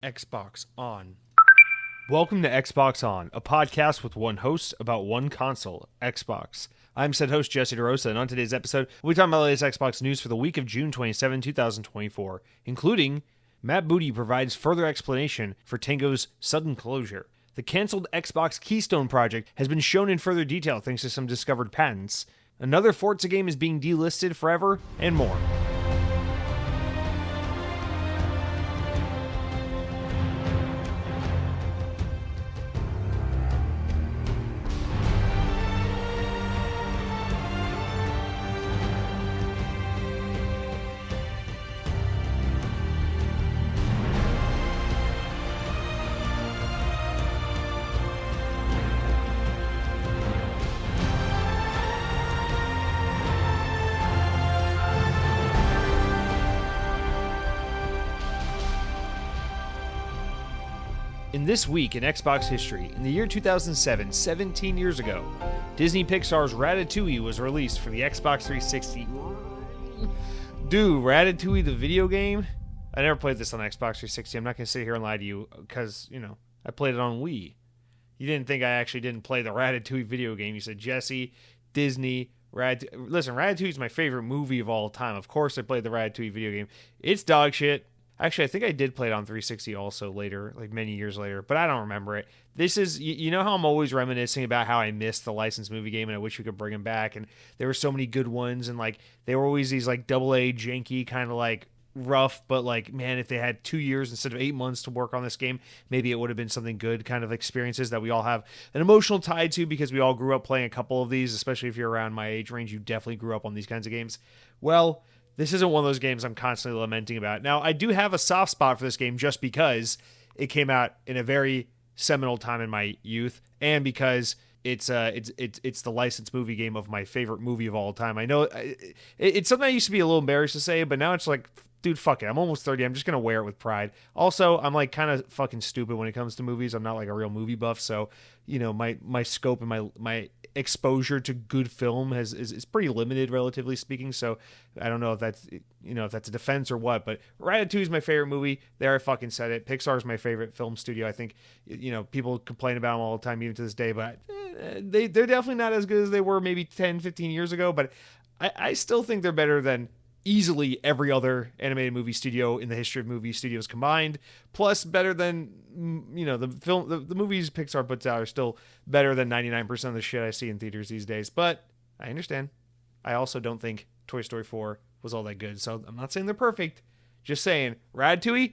Xbox On. Welcome to Xbox On, a podcast with one host about one console, Xbox. I'm said host Jesse DeRosa, and on today's episode, we'll be talking about the latest Xbox news for the week of June 27, 2024, including Matt Booty provides further explanation for Tango's sudden closure. The canceled Xbox Keystone project has been shown in further detail thanks to some discovered patents. Another Forza game is being delisted forever, and more. In this week in Xbox history, in the year 2007, 17 years ago, Disney Pixar's Ratatouille was released for the Xbox 360. Dude, Ratatouille the video game? I never played this on Xbox 360. I'm not going to sit here and lie to you because, I played it on Wii. You didn't think I actually didn't play the Ratatouille video game. You said, Jesse, Disney, Listen, Ratatouille is my favorite movie of all time. Of course I played the Ratatouille video game. It's dog shit. Actually, I think I did play it on 360 also later, like many years later, but I don't remember it. This is, you know how I'm always reminiscing about how I missed the licensed movie game and I wish we could bring them back, and there were so many good ones, and like they were always these like AA janky kind of like rough, but like, man, if they had 2 years instead of 8 months to work on this game, maybe it would have been something good, kind of experiences that we all have an emotional tie to because we all grew up playing a couple of these, especially if you're around my age range, you definitely grew up on these kinds of games. Well, this isn't one of those games I'm constantly lamenting about. Now, I do have a soft spot for this game just because it came out in a very seminal time in my youth, and because it's the licensed movie game of my favorite movie of all time. I know it's something I used to be a little embarrassed to say, but now it's like, dude, fuck it. I'm almost 30. I'm just going to wear it with pride. Also, I'm like kind of fucking stupid when it comes to movies. I'm not like a real movie buff. So, my scope and my exposure to good film is pretty limited, relatively speaking. So I don't know if that's, if that's a defense or what, but Ratatouille is my favorite movie. There, I fucking said it. Pixar is my favorite film studio. I think, people complain about them all the time, even to this day, but they're definitely not as good as they were maybe 10, 15 years ago. But I still think they're better than easily every other animated movie studio in the history of movie studios combined, plus better than, the movies Pixar puts out are still better than 99% of the shit I see in theaters these days. But I understand. I also don't think Toy Story 4 was all that good, so I'm not saying they're perfect. Just saying, Ratatouille,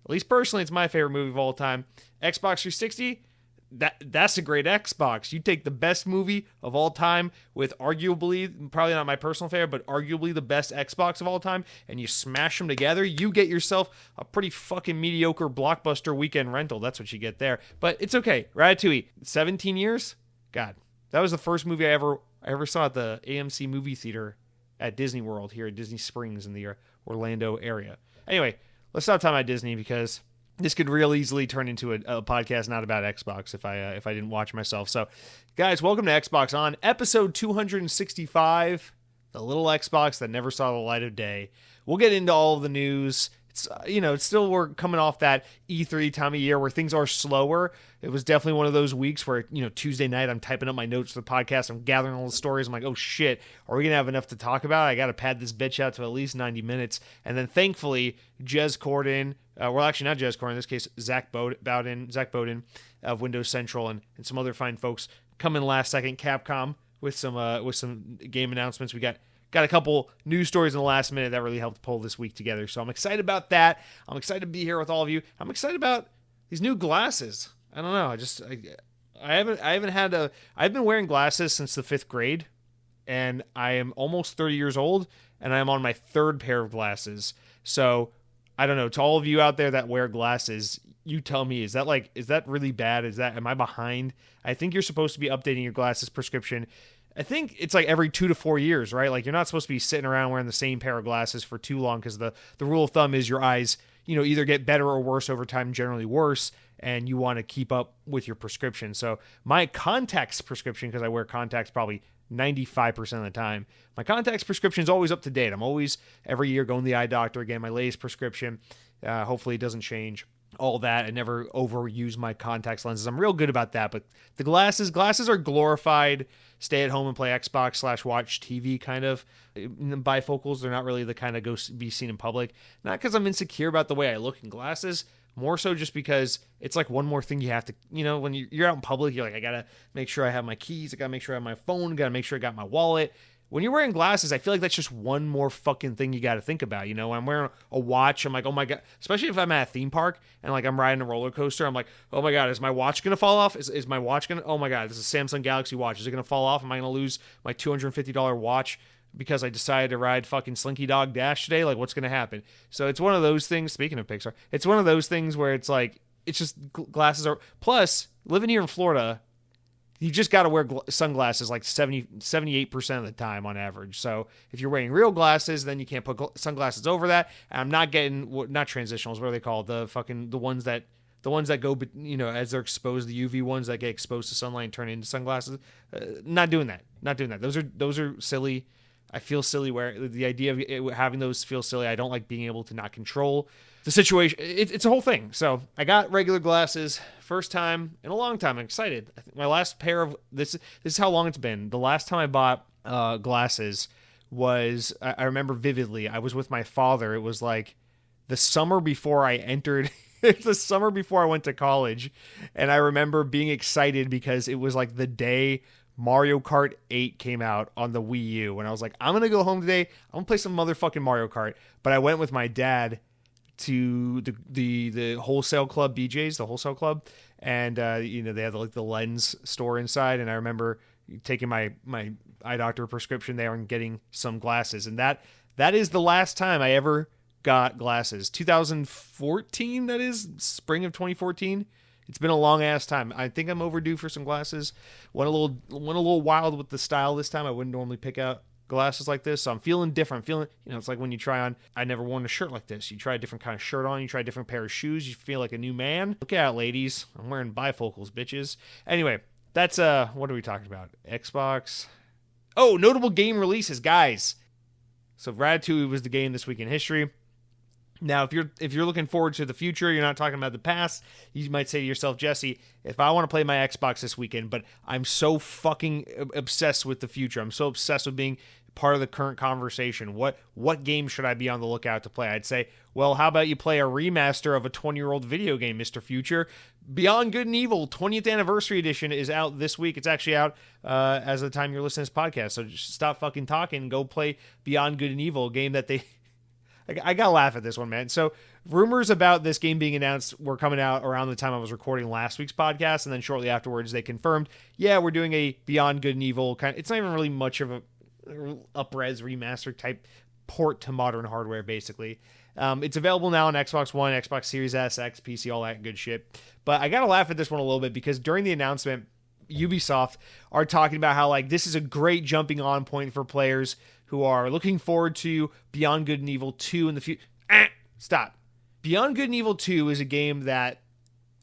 at least personally, it's my favorite movie of all time. Xbox 360, that's a great Xbox. You take the best movie of all time with arguably, probably not my personal favorite, but arguably the best Xbox of all time, and you smash them together, you get yourself a pretty fucking mediocre blockbuster weekend rental. That's what you get there. But it's okay. Ratatouille, 17 years? God, that was the first movie I ever saw at the AMC movie theater at Disney World here at Disney Springs in the Orlando area. Anyway, let's stop talking about Disney because this could real easily turn into a podcast not about Xbox if I didn't watch myself. So, guys, welcome to Xbox On, episode 265, the little Xbox that never saw the light of day. We'll get into all of the news. It's still, we're coming off that E3 time of year where things are slower. It was definitely one of those weeks where, Tuesday night I'm typing up my notes for the podcast. I'm gathering all the stories. I'm like, oh shit, are we going to have enough to talk about? I got to pad this bitch out to at least 90 minutes. And then thankfully, Jez Corden, actually not Jez Corden, in this case, Zach Bowden of Windows Central and some other fine folks come in last second. Capcom with some game announcements. We got a couple news stories in the last minute that really helped pull this week together. So I'm excited about that. I'm excited to be here with all of you. I'm excited about these new glasses. I don't know. I've been wearing glasses since the 5th grade, and I am almost 30 years old, and I'm on my 3rd pair of glasses. So I don't know. To all of you out there that wear glasses, you tell me, is that really bad? Am I behind? I think you're supposed to be updating your glasses prescription. I think it's like every 2 to 4 years, right? Like you're not supposed to be sitting around wearing the same pair of glasses for too long because the rule of thumb is your eyes, either get better or worse over time, generally worse, and you want to keep up with your prescription. So my contacts prescription, because I wear contacts probably 95% of the time, my contacts prescription is always up to date. I'm always every year going to the eye doctor again, my latest prescription. Hopefully it doesn't change. all that. I never overuse my contact lenses. I'm real good about that. But the glasses are glorified stay at home and play Xbox / watch TV kind of bifocals. They're not really the kind of go be seen in public. Not because I'm insecure about the way I look in glasses, more so just because it's like one more thing you have to, when you're out in public, you're like, I gotta make sure I have my keys, I gotta make sure I have my phone, gotta make sure I got my wallet. When you're wearing glasses, I feel like that's just one more fucking thing you got to think about. When I'm wearing a watch, I'm like, oh my God, especially if I'm at a theme park and like I'm riding a roller coaster, I'm like, oh my God, is my watch going to fall off? Is my watch going to, oh my God, this is a Samsung Galaxy watch. Is it going to fall off? Am I going to lose my $250 watch because I decided to ride fucking Slinky Dog Dash today? Like, what's going to happen? So it's one of those things, speaking of Pixar, it's one of those things where it's like, it's just glasses are, plus living here in Florida, you just got to wear sunglasses like 78% of the time on average. So if you're wearing real glasses, then you can't put sunglasses over that. And I'm not getting, not transitionals, what are they called? The ones that go, as they're exposed, the UV ones that get exposed to sunlight and turn into sunglasses. Not doing that. Those are silly. I feel silly where the idea of having those feel silly. I don't like being able to not control the situation. It's a whole thing. So I got regular glasses, first time in a long time. I'm excited. I think my last pair of this is how long it's been. The last time I bought glasses was, I remember vividly, I was with my father. It was like the summer before I entered. It's the summer before I went to college, and I remember being excited because it was like the day Mario Kart 8 came out on the Wii U, and I was like, I'm gonna go home today. I'm gonna play some motherfucking Mario Kart. But I went with my dad to the wholesale club, BJ's, the wholesale club, and they had like the lens store inside, and I remember taking my eye doctor prescription there and getting some glasses, and that is the last time I ever got glasses. 2014, that is, spring of 2014. It's been a long ass time. I think I'm overdue for some glasses. Went a little wild with the style this time. I wouldn't normally pick out glasses like this, so I'm feeling different. It's like when you try on, I never worn a shirt like this. You try a different kind of shirt on, you try a different pair of shoes, you feel like a new man. Look out, ladies. I'm wearing bifocals, bitches. Anyway, that's what are we talking about? Xbox. Oh, notable game releases, guys. So Ratatouille was the game this week in history. Now, if you're looking forward to the future, you're not talking about the past, you might say to yourself, Jesse, if I want to play my Xbox this weekend, but I'm so fucking obsessed with the future, I'm so obsessed with being part of the current conversation, what game should I be on the lookout to play? I'd say, well, how about you play a remaster of a 20-year-old video game, Mr. Future? Beyond Good and Evil 20th Anniversary Edition is out this week. It's actually out as of the time you're listening to this podcast, so just stop fucking talking and go play Beyond Good and Evil, a game that they... I gotta laugh at this one, man. So rumors about this game being announced were coming out around the time I was recording last week's podcast, and then shortly afterwards they confirmed, yeah, we're doing a Beyond Good and Evil kind. It's not even really much of a up-res remaster type port to modern hardware, basically. It's available now on Xbox One, Xbox Series S, X, PC, all that good shit. But I gotta laugh at this one a little bit because during the announcement, Ubisoft are talking about how like this is a great jumping on point for players who are looking forward to Beyond Good and Evil 2 in the future. Stop. Beyond Good and Evil 2 is a game that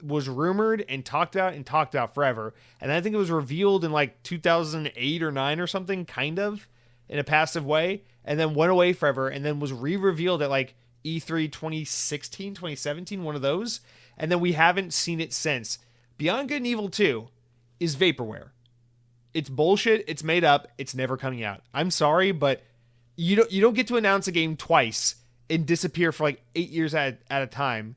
was rumored and talked about forever. And I think it was revealed in like 2008 or 9 or something, kind of, in a passive way, and then went away forever, and then was re-revealed at like E3 2016, 2017, one of those. And then we haven't seen it since. Beyond Good and Evil 2 is vaporware. It's bullshit. It's made up. It's never coming out. I'm sorry, but you don't get to announce a game twice and disappear for like 8 years at a time,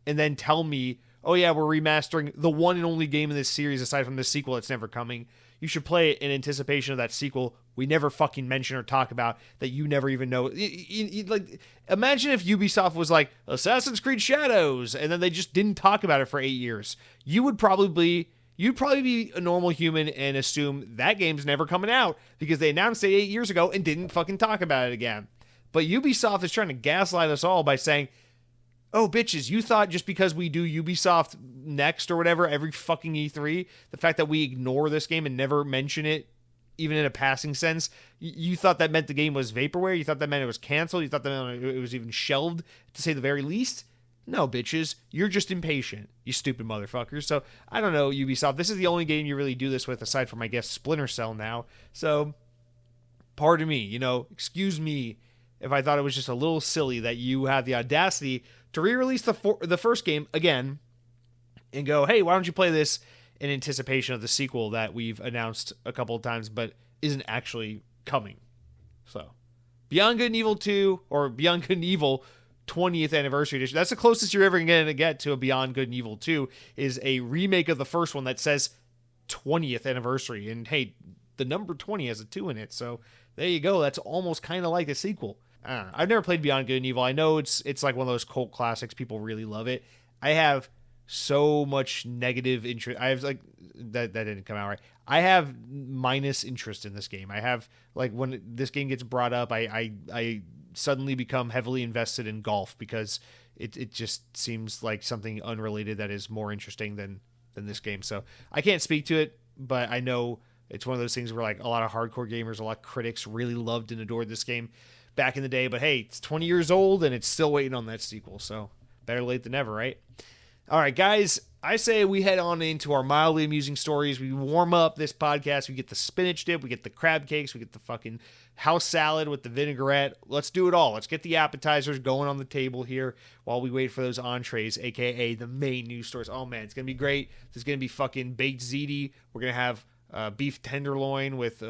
and then tell me, oh yeah, we're remastering the one and only game in this series aside from the sequel that's never coming. You should play it in anticipation of that sequel we never fucking mention or talk about that you never even know. Like, imagine if Ubisoft was like Assassin's Creed Shadows, and then they just didn't talk about it for 8 years. You'd probably be a normal human and assume that game's never coming out because they announced it 8 years ago and didn't fucking talk about it again. But Ubisoft is trying to gaslight us all by saying, oh, bitches, you thought just because we do Ubisoft Next or whatever every fucking E3, the fact that we ignore this game and never mention it, even in a passing sense, you thought that meant the game was vaporware? You thought that meant it was canceled? You thought that meant it was even shelved, to say the very least? No, bitches, you're just impatient, you stupid motherfuckers. So, I don't know, Ubisoft, this is the only game you really do this with, aside from, I guess, Splinter Cell now. So, pardon me, excuse me, if I thought it was just a little silly that you have the audacity to re-release the first game again and go, hey, why don't you play this in anticipation of the sequel that we've announced a couple of times but isn't actually coming. So, Beyond Good and Evil 2, or Beyond Good and Evil 20th Anniversary Edition, that's the closest you're ever going to get to a Beyond Good and Evil 2, is a remake of the first one that says 20th Anniversary. And hey, the number 20 has a 2 in it, so there you go. That's almost kind of like a sequel. I don't know. I've never played Beyond Good and Evil. I know it's like one of those cult classics. People really love it. I have so much negative interest. I have like that didn't come out right. I have minus interest in this game. I have like when this game gets brought up, I suddenly become heavily invested in golf because it just seems like something unrelated that is more interesting than this game. So I can't speak to it, but I know it's one of those things where like a lot of hardcore gamers, a lot of critics really loved and adored this game back in the day. But hey, it's 20 years old and it's still waiting on that sequel. So better late than never, right? All right, guys, I say we head on into our mildly amusing stories. We warm up this podcast. We get the spinach dip. We get the crab cakes. We get the fucking house salad with the vinaigrette. Let's do it all. Let's get the appetizers going on the table here while we wait for those entrees, a.k.a. the main news stories. Oh, man, it's going to be great. There's going to be fucking baked ziti. We're going to have beef tenderloin with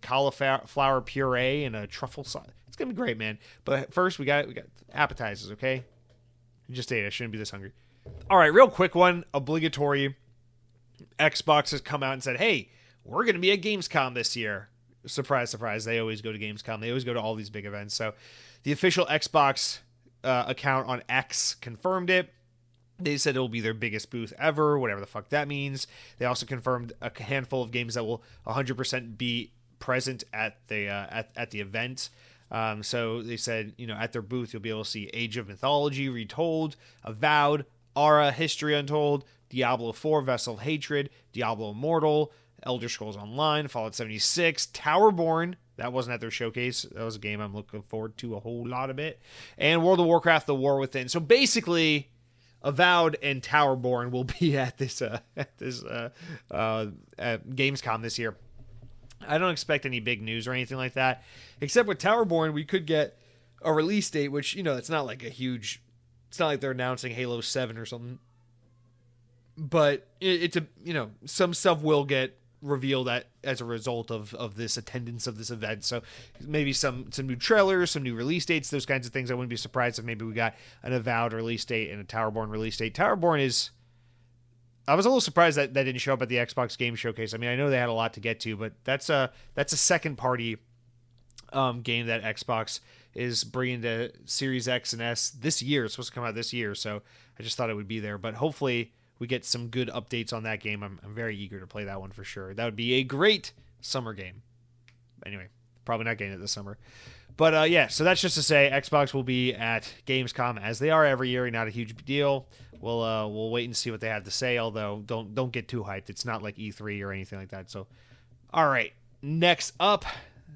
cauliflower puree and a truffle sauce. It's going to be great, man. But first, we got appetizers, okay? Just ate. I shouldn't be this hungry. All right, real quick one. Obligatory. Xbox has come out and said, hey, we're going to be at Gamescom this year. Surprise, surprise. They always go to Gamescom. They always go to all these big events. So the official Xbox account on X confirmed it. They said it will be their biggest booth ever, whatever the fuck that means. They also confirmed a handful of games that will 100% be present at the event. So they said, at their booth, you'll be able to see Age of Mythology Retold, Avowed, Aura, History Untold, Diablo 4, Vessel of Hatred, Diablo Immortal, Elder Scrolls Online, Fallout 76, Towerborn. That wasn't at their showcase. That was a game I'm looking forward to a whole lot of it. And World of Warcraft, The War Within. So basically, Avowed and Towerborn will be at this at Gamescom this year. I don't expect any big news or anything like that. Except with Towerborn, we could get a release date, which, it's not like it's not like they're announcing Halo 7 or something. But it's some stuff will get revealed as a result of this attendance of this event. So maybe some new trailers, some new release dates, those kinds of things. I wouldn't be surprised if maybe we got an Avowed release date and a Towerborn release date. Towerborn is... I was a little surprised that didn't show up at the Xbox Game Showcase. I mean, I know they had a lot to get to, but that's a second-party game that Xbox is bringing to Series X and S this year. It's supposed to come out this year, so I just thought it would be there. But hopefully we get some good updates on that game. I'm very eager to play that one for sure. That would be a great summer game. Anyway, probably not getting it this summer. But yeah, so that's just to say Xbox will be at Gamescom as they are every year. Not a huge deal. We'll wait and see what they have to say. Although don't get too hyped. It's not like E3 or anything like that. So, all right, next up.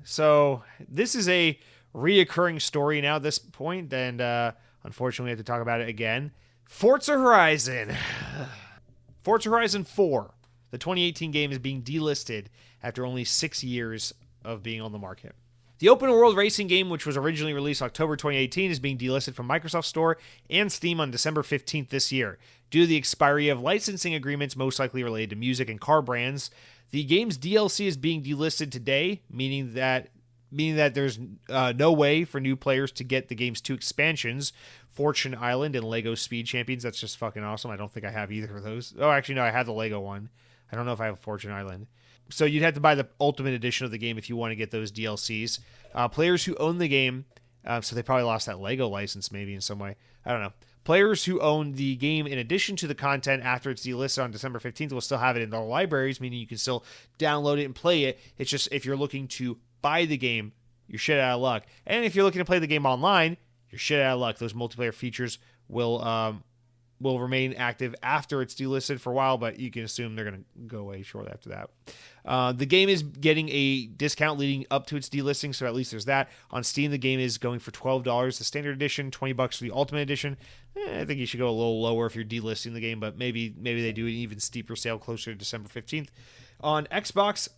So this is a reoccurring story now at this point, and unfortunately we have to talk about it again. Forza Horizon. Forza Horizon 4, the 2018 game, is being delisted after only 6 years of being on the market. The open-world racing game, which was originally released October 2018, is being delisted from Microsoft Store and Steam on December 15th this year. Due to the expiry of licensing agreements most likely related to music and car brands, the game's DLC is being delisted today, meaning that there's no way for new players to get the game's 2 expansions, Fortune Island and Lego Speed Champions. That's just fucking awesome. I don't think I have either of those. Oh, actually, no, I have the Lego one. I don't know if I have Fortune Island. So you'd have to buy the Ultimate Edition of the game if you want to get those DLCs. Players who own the game, so they probably lost that Lego license maybe in some way. I don't know. Players who own the game in addition to the content after it's delisted on December 15th will still have it in their libraries, meaning you can still download it and play it. It's just if you're looking to buy the game, you're shit out of luck. And if you're looking to play the game online, you're shit out of luck. Those multiplayer features will remain active after it's delisted for a while, but you can assume they're going to go away shortly after that. The game is getting a discount leading up to its delisting, so at least there's that. On Steam, the game is going for $12, the standard edition, $20 for the Ultimate Edition. I think you should go a little lower if you're delisting the game, but maybe they do an even steeper sale closer to December 15th. On Xbox,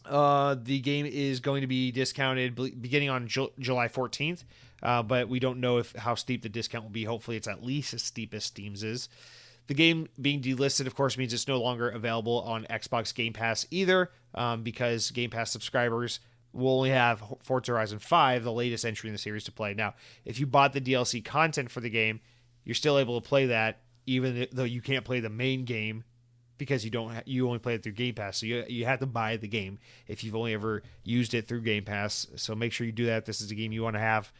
The game is going to be discounted beginning on July 14th, but we don't know how steep the discount will be. Hopefully, it's at least as steep as Steam's is. The game being delisted, of course, means it's no longer available on Xbox Game Pass either, because Game Pass subscribers will only have Forza Horizon 5, the latest entry in the series, to play. Now, if you bought the DLC content for the game, you're still able to play that, even though you can't play the main game, because you only play it through Game Pass. So you have to buy the game if you've only ever used it through Game Pass. So make sure you do that. This is a game you want to have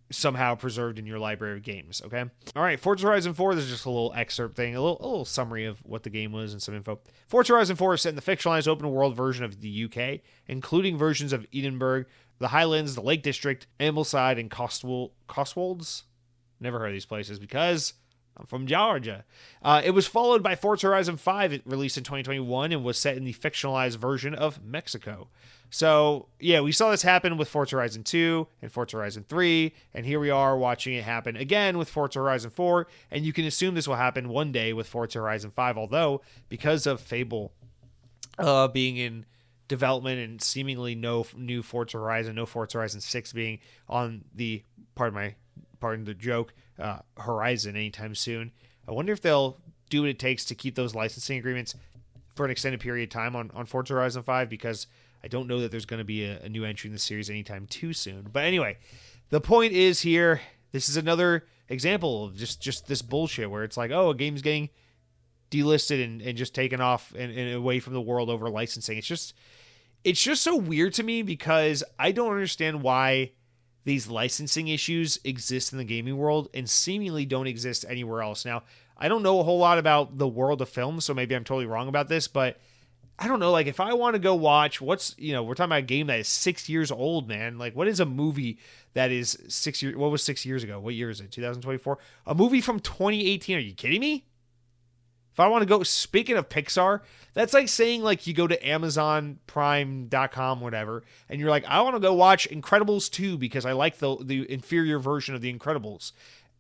somehow preserved in your library of games, okay? All right, Forza Horizon 4, there's just a little excerpt thing, a little summary of what the game was and some info. Forza Horizon 4 is set in the fictionalized open world version of the UK, including versions of Edinburgh, the Highlands, the Lake District, Ambleside, and Cotswolds. Never heard of these places because I'm from Georgia. It was followed by Forza Horizon 5, it released in 2021, and was set in the fictionalized version of Mexico. So, yeah, we saw this happen with Forza Horizon 2 and Forza Horizon 3, and here we are watching it happen again with Forza Horizon 4, and you can assume this will happen one day with Forza Horizon 5, although, because of Fable being in development and seemingly no new Forza Horizon, no Forza Horizon 6 being on the, pardon the joke, Horizon anytime soon, I wonder if they'll do what it takes to keep those licensing agreements for an extended period of time on Forza Horizon 5, because I don't know that there's going to be a new entry in the series anytime too soon. But anyway, the point is here, this is another example of just this bullshit where it's like, oh, a game's getting delisted and just taken off and away from the world over licensing. It's just so weird to me, because I don't understand why these licensing issues exist in the gaming world and seemingly don't exist anywhere else. Now, I don't know a whole lot about the world of film, so maybe I'm totally wrong about this, but I don't know, like, if I want to go watch we're talking about a game that is 6 years old, man. Like, what is a movie that is 6 years, what was 6 years ago? What year is it? 2024? A movie from 2018. Are you kidding me? If I want to go, speaking of Pixar, that's like saying, like, you go to Amazon Prime.com, whatever, and you're like, I want to go watch Incredibles 2 because I like the inferior version of the Incredibles.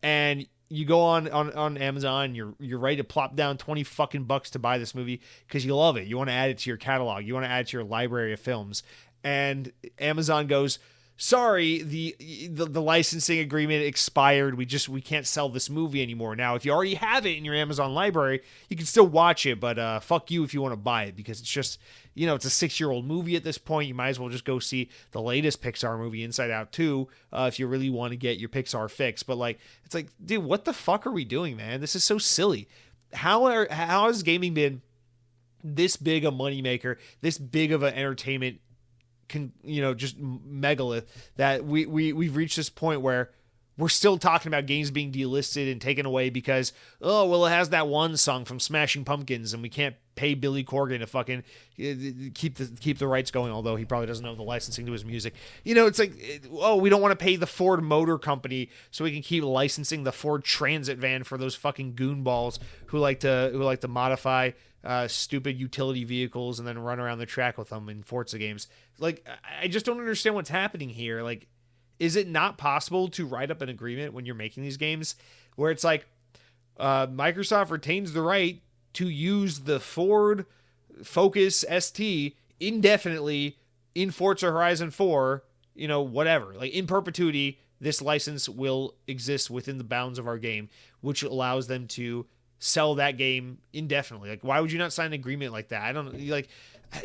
And you go on Amazon, you're ready to plop down $20 to buy this movie because you love it. You want to add it to your catalog. You want to add it to your library of films. And Amazon goes, sorry, the licensing agreement expired. We can't sell this movie anymore. Now, if you already have it in your Amazon library, you can still watch it, but fuck you if you want to buy it, because it's just, it's a 6-year-old movie at this point. You might as well just go see the latest Pixar movie, Inside Out 2, if you really want to get your Pixar fix. But it's like, dude, what the fuck are we doing, man? This is so silly. How has gaming been this big a moneymaker, this big of an entertainment just megalith, that we've reached this point where we're still talking about games being delisted and taken away because, oh, well, it has that one song from Smashing Pumpkins and we can't pay Billy Corgan to fucking keep the rights going, although he probably doesn't know the licensing to his music. It's like, oh, we don't want to pay the Ford Motor Company so we can keep licensing the Ford Transit van for those fucking goonballs who like to modify stupid utility vehicles and then run around the track with them in Forza games. Like, I just don't understand what's happening here. Like, is it not possible to write up an agreement when you're making these games where it's like, Microsoft retains the right to use the Ford Focus ST indefinitely in Forza Horizon 4, whatever. Like, in perpetuity, this license will exist within the bounds of our game, which allows them to sell that game indefinitely. Like, why would you not sign an agreement like that? I don't like,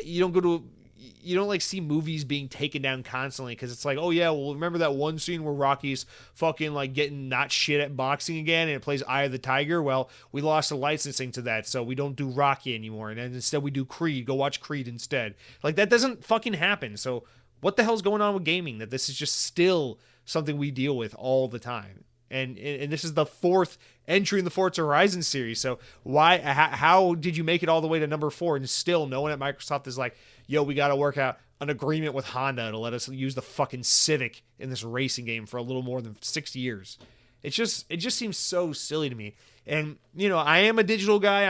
you don't see movies being taken down constantly because it's like, oh yeah, well, remember that one scene where Rocky's fucking like getting not shit at boxing again and it plays Eye of the Tiger? Well, we lost the licensing to that, so we don't do Rocky anymore, and then instead we do Creed. Go watch Creed instead. Like, that doesn't fucking happen. So what the hell's going on with gaming that this is just still something we deal with all the time? And this is the 4th entry in the Forza Horizon series. So how did you make it all the way to number 4 and still no one at Microsoft is like, yo, we got to work out an agreement with Honda to let us use the fucking Civic in this racing game for a little more than 6 years? It just seems so silly to me. And I am a digital guy.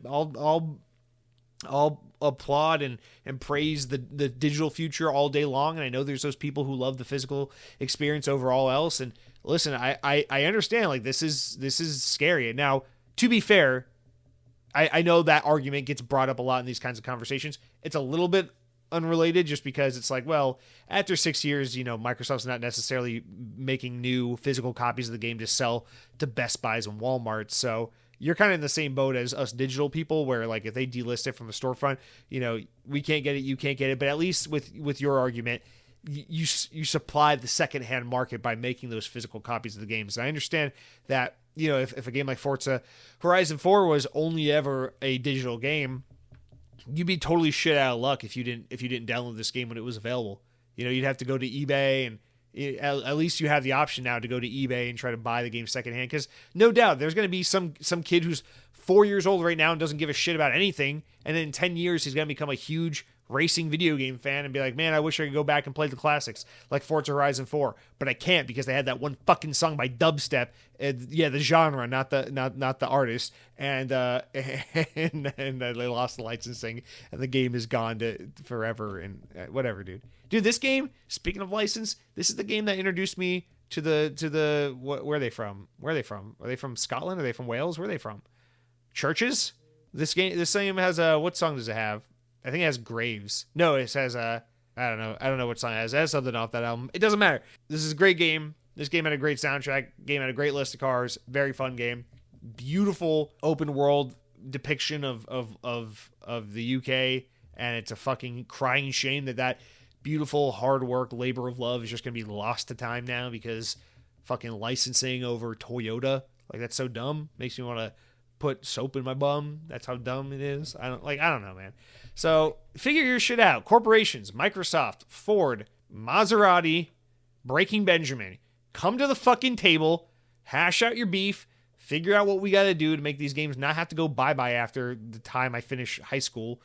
I'll applaud and praise the digital future all day long. And I know there's those people who love the physical experience over all else. And listen, I understand, like, this is scary. And now, to be fair, I know that argument gets brought up a lot in these kinds of conversations. It's a little bit unrelated, just because it's like, well, after 6 years, Microsoft's not necessarily making new physical copies of the game to sell to Best Buys and Walmart. So you're kind of in the same boat as us digital people, where like if they delist it from the storefront, we can't get it, you can't get it. But at least with your argument, you supply the secondhand market by making those physical copies of the games. And I understand that, if a game like Forza Horizon 4 was only ever a digital game, you'd be totally shit out of luck if you didn't download this game when it was available. You'd have to go to eBay, and at least you have the option now to go to eBay and try to buy the game secondhand, because no doubt there's going to be some kid who's 4 years old right now and doesn't give a shit about anything, and then in 10 years he's going to become a huge racing video game fan and be like, man, I wish I could go back and play the classics like Forza Horizon 4, but I can't because they had that one fucking song by Dubstep. The genre, not the artist, and they lost the licensing, and the game is gone to forever. And whatever, dude. This game. Speaking of license, this is the game that introduced me to the where are they from? Are they from Scotland? Are they from Wales? Where are they from? Churches. This game has what song does it have? I think it has Graves. No, it has I don't know what song it has. It has something off that album. It doesn't matter. This is a great game. This game had a great soundtrack. Game had a great list of cars. Very fun game. Beautiful open world depiction of the UK, and it's a fucking crying shame that beautiful hard work, labor of love is just gonna be lost to time now because fucking licensing over Toyota. Like, that's so dumb. Makes me want to put soap in my bum. That's how dumb it is. I don't know, man. So figure your shit out. Corporations, Microsoft, Ford, Maserati, Breaking Benjamin, come to the fucking table, hash out your beef, figure out what we got to do to make these games not have to go bye-bye after the time I finish high school.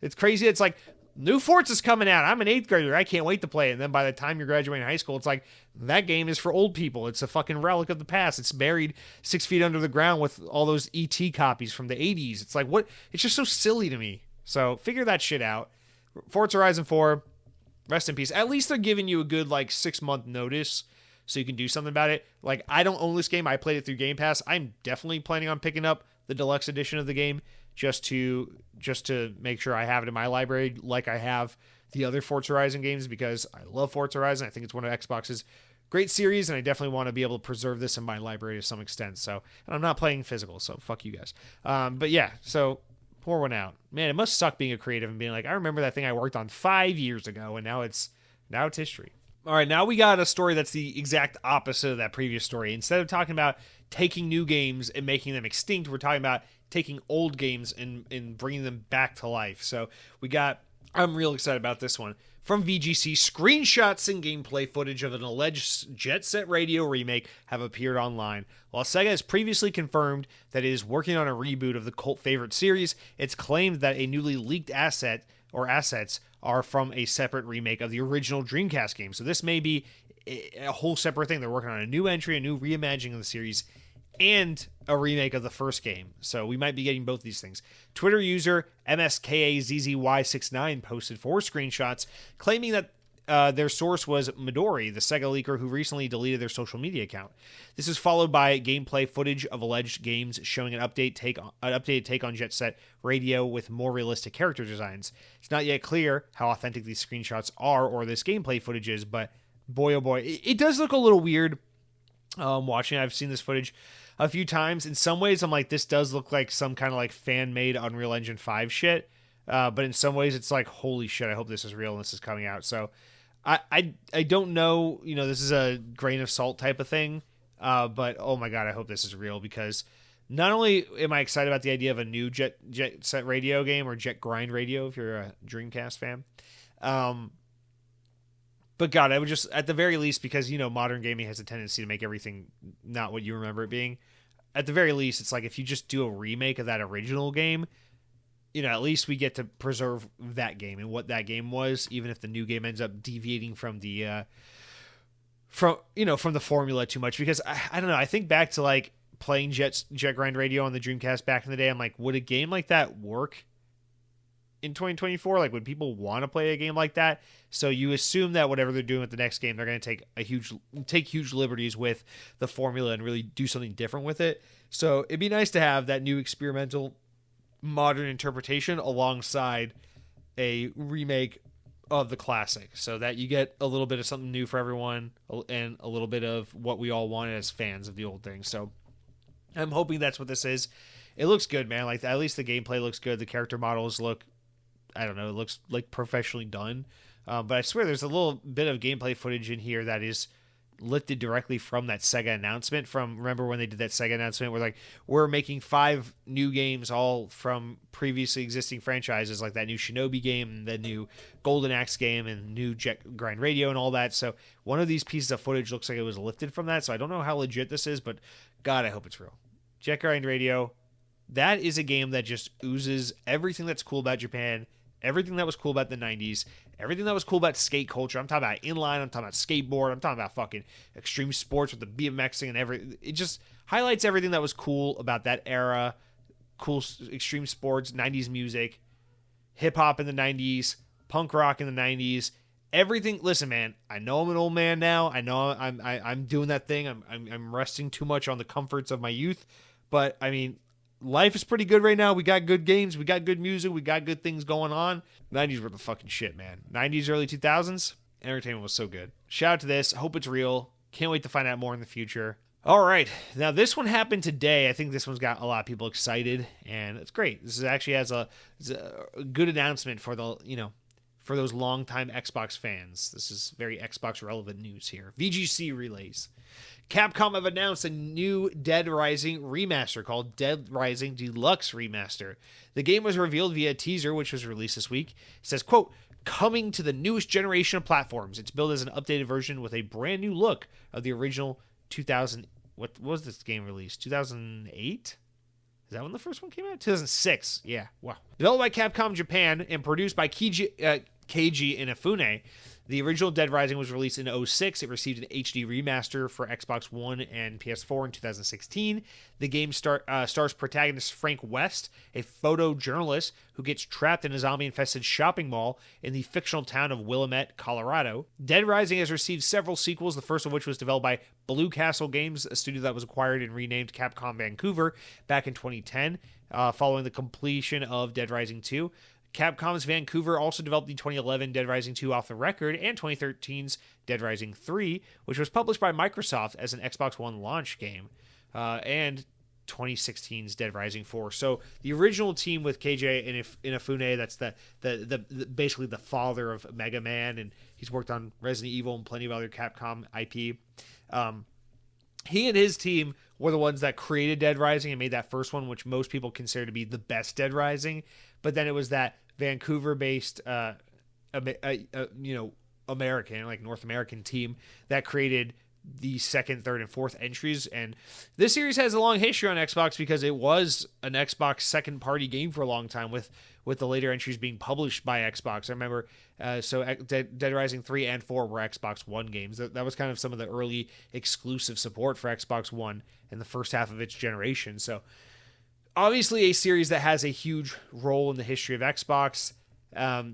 It's crazy. It's like, new Forza's coming out. I'm an 8th grader. I can't wait to play it. And then by the time you're graduating high school, it's like, that game is for old people. It's a fucking relic of the past. It's buried 6 feet under the ground with all those ET copies from the 80s. It's like, what? It's just so silly to me. So figure that shit out. Forza Horizon 4, rest in peace. At least they're giving you a good 6-month notice so you can do something about it. Like, I don't own this game. I played it through Game Pass. I'm definitely planning on picking up the deluxe edition of the game just to make sure I have it in my library like I have the other Forza Horizon games, because I love Forza Horizon. I think it's one of Xbox's great series, and I definitely want to be able to preserve this in my library to some extent. So, and I'm not playing physical, so fuck you guys. But yeah, so pour one out. Man, it must suck being a creative and being like, I remember that thing I worked on 5 years ago, and now it's history. All right, now we got a story that's the exact opposite of that previous story. Instead of talking about taking new games and making them extinct, we're talking about taking old games and bringing them back to life. So I'm real excited about this one. From VGC, screenshots and gameplay footage of an alleged Jet Set Radio remake have appeared online. While Sega has previously confirmed that it is working on a reboot of the cult favorite series, it's claimed that a newly leaked assets are from a separate remake of the original Dreamcast game. So this may be a whole separate thing. They're working on a new entry, a new reimagining of the series, and a remake of the first game. So we might be getting both these things. Twitter user MSKAZZY69 posted 4 screenshots claiming that their source was Midori, the Sega leaker who recently deleted their social media account. This is followed by gameplay footage of alleged games showing an updated take on Jet Set Radio with more realistic character designs. It's not yet clear how authentic these screenshots are or this gameplay footage is, but boy oh boy, it does look a little weird. Watching, I've seen this footage a few times. In some ways, I'm like, this does look like some kind of fan-made Unreal Engine 5 shit. But in some ways, it's like, holy shit, I hope this is real and this is coming out. So I don't know, this is a grain of salt type of thing. But oh my God, I hope this is real, because not only am I excited about the idea of a new Jet Set Radio game, or Jet Grind Radio if you're a Dreamcast fan. But God, I would just, at the very least, because, modern gaming has a tendency to make everything not what you remember it being. At the very least, it's like, if you just do a remake of that original game, at least we get to preserve that game and what that game was, even if the new game ends up deviating from the, from the formula too much. Because I don't know, I think back to playing Jet Grind Radio on the Dreamcast back in the day. I'm like, would a game like that work in 2024? Would people want to play a game like that? So you assume that whatever they're doing with the next game, they're going to take huge liberties with the formula and really do something different with it. So it'd be nice to have that new experimental modern interpretation alongside a remake of the classic, so that you get a little bit of something new for everyone and a little bit of what we all wanted as fans of the old thing. So I'm hoping that's what this is. It looks good, man. Like, at least the gameplay looks good. The character models look, I don't know, it looks like professionally done. But I swear there's a little bit of gameplay footage in here that is lifted directly from that Sega announcement. Remember when they did that Sega announcement where, like, we're making 5 new games all from previously existing franchises, like that new Shinobi game and the new Golden Axe game and new Jet Grind Radio and all that. So one of these pieces of footage looks like it was lifted from that. So I don't know how legit this is, but God, I hope it's real. Jet Grind Radio, that is a game that just oozes everything that's cool about Japan, everything that was cool about the 90s, everything that was cool about skate culture. I'm talking about inline, I'm talking about skateboard, I'm talking about fucking extreme sports with the BMXing and everything. It just highlights everything that was cool about that era, cool extreme sports, 90s music, hip-hop in the 90s, punk rock in the 90s, everything. Listen, man, I know I'm an old man now. I know I'm doing that thing. I'm resting too much on the comforts of my youth. But, I mean, life is pretty good right now. We got good games. We got good music. We got good things going on. 90s were the fucking shit, man. 90s, early 2000s, entertainment was so good. Shout out to this. Hope it's real. Can't wait to find out more in the future. All right. Now, this one happened today. I think this one's got a lot of people excited, and it's great. This is actually has a good announcement for for those longtime Xbox fans. This is very Xbox relevant news here. VGC relays. Capcom have announced a new Dead Rising remaster called Dead Rising Deluxe Remaster. The game was revealed via a teaser, which was released this week. It says, quote, coming to the newest generation of platforms. It's billed as an updated version with a brand new look of the original 2000. What was this game released? 2008? Is that when the first one came out? 2006. Yeah. Wow. Developed by Capcom Japan and produced by Keiji Inafune, the original Dead Rising was released in 2006. It received an HD remaster for Xbox One and PS4 in 2016. The game stars protagonist Frank West, a photojournalist who gets trapped in a zombie-infested shopping mall in the fictional town of Willamette, Colorado. Dead Rising has received several sequels, the first of which was developed by Blue Castle Games, a studio that was acquired and renamed Capcom Vancouver back in 2010, following the completion of Dead Rising 2. Capcom's Vancouver also developed the 2011 Dead Rising 2 Off the Record and 2013's Dead Rising 3, which was published by Microsoft as an Xbox One launch game, and 2016's Dead Rising 4. So the original team with KJ Inafune, that's the basically the father of Mega Man, and he's worked on Resident Evil and plenty of other Capcom IP. He and his team were the ones that created Dead Rising and made that first one, which most people consider to be the best Dead Rising. But then it was that Vancouver-based, American, like North American team that created the second, third, and fourth entries. And this series has a long history on Xbox because it was an Xbox second-party game for a long time, with the later entries being published by Xbox. I remember, Dead Rising 3 and 4 were Xbox One games. That was kind of some of the early exclusive support for Xbox One in the first half of its generation. So obviously a series that has a huge role in the history of Xbox.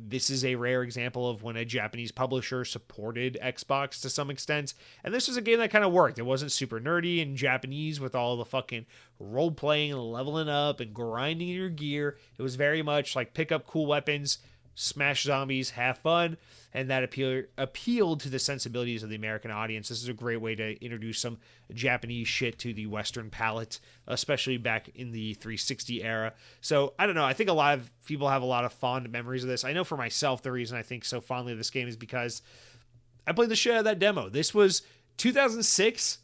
This is a rare example of when a Japanese publisher supported Xbox to some extent. And this was a game that kind of worked. It wasn't super nerdy and Japanese with all the fucking role-playing and leveling up and grinding your gear. It was very much like pick up cool weapons, smash zombies, have fun, and that appealed to the sensibilities of the American audience. This is a great way to introduce some Japanese shit to the Western palate, especially back in the 360 era. So, I don't know, I think a lot of people have a lot of fond memories of this. I know for myself, the reason I think so fondly of this game is because I played the shit out of that demo. This was 2006,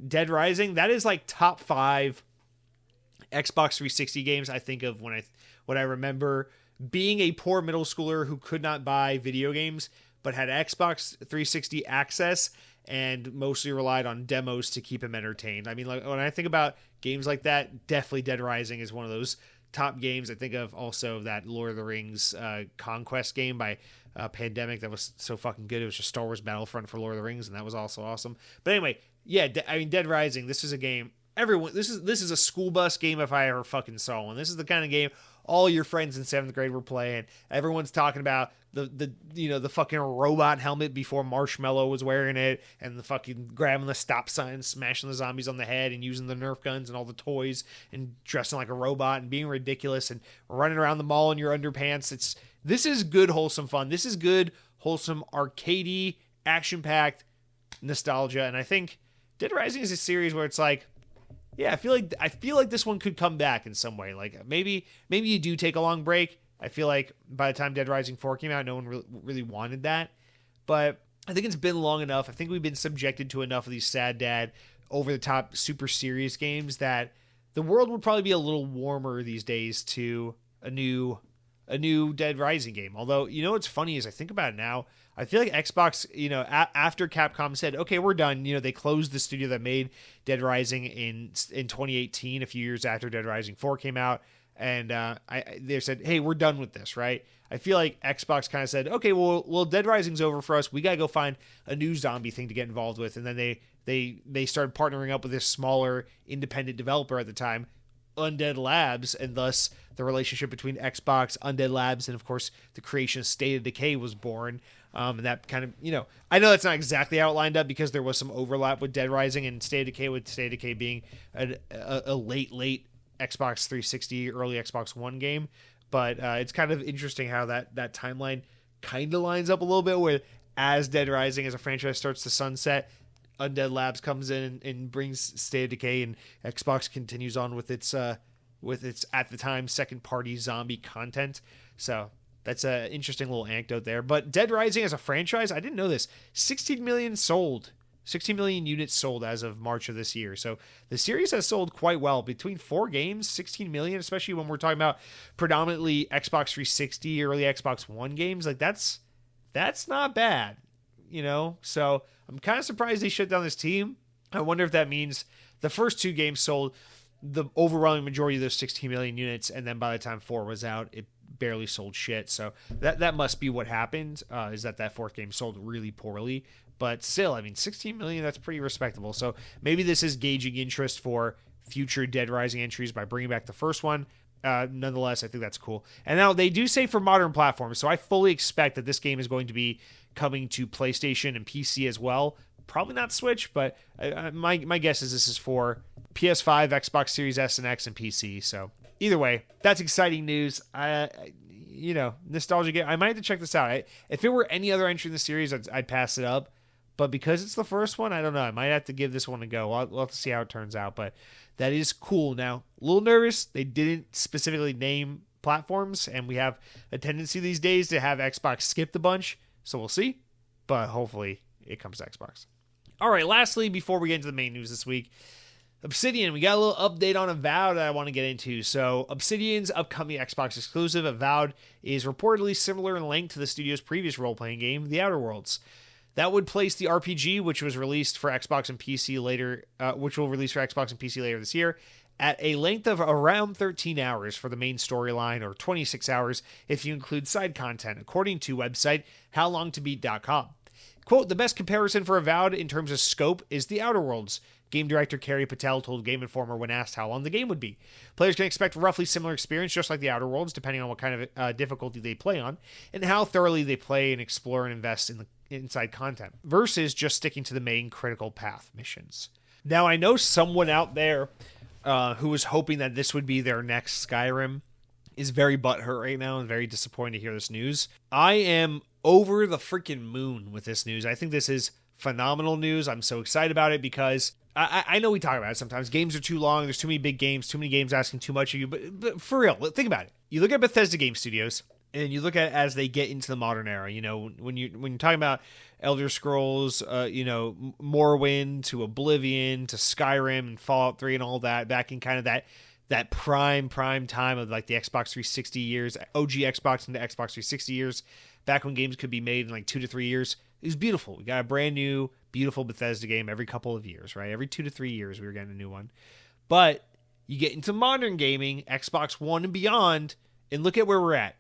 Dead Rising. That is like top 5 Xbox 360 games I think of when I remember being a poor middle schooler who could not buy video games but had Xbox 360 access and mostly relied on demos to keep him entertained. I mean, like, when I think about games like that, definitely Dead Rising is one of those top games. I think of also that Lord of the Rings Conquest game by Pandemic that was so fucking good. It was just Star Wars Battlefront for Lord of the Rings, and that was also awesome. But anyway, yeah, Dead Rising, this is a game this is a school bus game if I ever fucking saw one. This is the kind of game all your friends in 7th grade were playing. Everyone's talking about the fucking robot helmet before Marshmallow was wearing it, and the fucking grabbing the stop sign, smashing the zombies on the head, and using the Nerf guns and all the toys, and dressing like a robot and being ridiculous and running around the mall in your underpants. This is good, wholesome fun. This is good, wholesome, arcadey, action-packed nostalgia. And I think Dead Rising is a series where it's like, yeah, I feel like this one could come back in some way. Like maybe you do take a long break. I feel like by the time Dead Rising 4 came out, no one really wanted that. But I think it's been long enough. I think we've been subjected to enough of these sad dad, over-the-top, super serious games that the world would probably be a little warmer these days to a new Dead Rising game. Although, what's funny is I think about it now, I feel like Xbox, after Capcom said, okay, we're done, they closed the studio that made Dead Rising in 2018, a few years after Dead Rising 4 came out. And they said, hey, we're done with this, right? I feel like Xbox kind of said, okay, well, Dead Rising's over for us. We got to go find a new zombie thing to get involved with. And then they started partnering up with this smaller independent developer at the time, Undead Labs, and thus the relationship between Xbox, Undead Labs, and of course the creation of State of Decay was born. And that kind of, I know that's not exactly how it lined up because there was some overlap with Dead Rising and State of Decay, with State of Decay being a late Xbox 360, early Xbox One game. But it's kind of interesting how that timeline kind of lines up a little bit, where as Dead Rising as a franchise starts to sunset, Undead Labs comes in and brings State of Decay, and Xbox continues on with its at the time second party zombie content. So that's an interesting little anecdote there. But Dead Rising as a franchise, I didn't know this. 16 million units sold as of March of this year. So the series has sold quite well. Between 4 games, 16 million, especially when we're talking about predominantly Xbox 360, early Xbox One games. Like that's not bad, So I'm kind of surprised they shut down this team. I wonder if that means the first 2 games sold the overwhelming majority of those 16 million units, and then by the time 4 was out, it barely sold shit. So that must be what happened, is that 4th game sold really poorly. But still, 16 million, that's pretty respectable. So maybe this is gauging interest for future Dead Rising entries by bringing back the first one. Nonetheless, I think that's cool. And now they do say for modern platforms, so I fully expect that this game is going to be coming to PlayStation and PC as well. Probably not Switch, but my guess is this is for PS5, Xbox Series S and X, and PC. So either way, that's exciting news. Nostalgia game. I might have to check this out. If it were any other entry in the series, I'd pass it up. But because it's the first one, I don't know. I might have to give this one a go. We'll have to see how it turns out. But that is cool. Now, a little nervous. They didn't specifically name platforms, and we have a tendency these days to have Xbox skipped a bunch. So we'll see. But hopefully it comes to Xbox. All right, lastly, before we get into the main news this week, Obsidian, we got a little update on Avowed that I want to get into. So Obsidian's upcoming Xbox exclusive, Avowed, is reportedly similar in length to the studio's previous role-playing game, The Outer Worlds. That would place the RPG, which was released for Xbox and PC later, which will release for Xbox and PC later this year, at a length of around 13 hours for the main storyline, or 26 hours if you include side content, according to website howlongtobeat.com. Quote, the best comparison for Avowed in terms of scope is The Outer Worlds. Game director Kerry Patel told Game Informer when asked how long the game would be. Players can expect roughly similar experience, just like The Outer Worlds, depending on what kind of difficulty they play on, and how thoroughly they play and explore and invest in the inside content, versus just sticking to the main critical path missions. Now, I know someone out there who was hoping that this would be their next Skyrim is very butthurt right now and very disappointed to hear this news. I am over the freaking moon with this news. I think this is phenomenal news. I'm so excited about it because I know we talk about it sometimes. Games are too long. There's too many big games, too many games asking too much of you. But for real, think about it. You look at Bethesda Game Studios, and you look at it as they get into the modern era. When you're talking about Elder Scrolls, Morrowind to Oblivion to Skyrim and Fallout 3 and all that, back in kind of that prime time of like the Xbox 360 years, OG Xbox into Xbox 360 years, back when games could be made in like 2 to 3 years. It was beautiful. We got a brand new, beautiful Bethesda game every couple of years, right? Every 2 to 3 years we were getting a new one. But you get into modern gaming, Xbox One and beyond, and look at where we're at.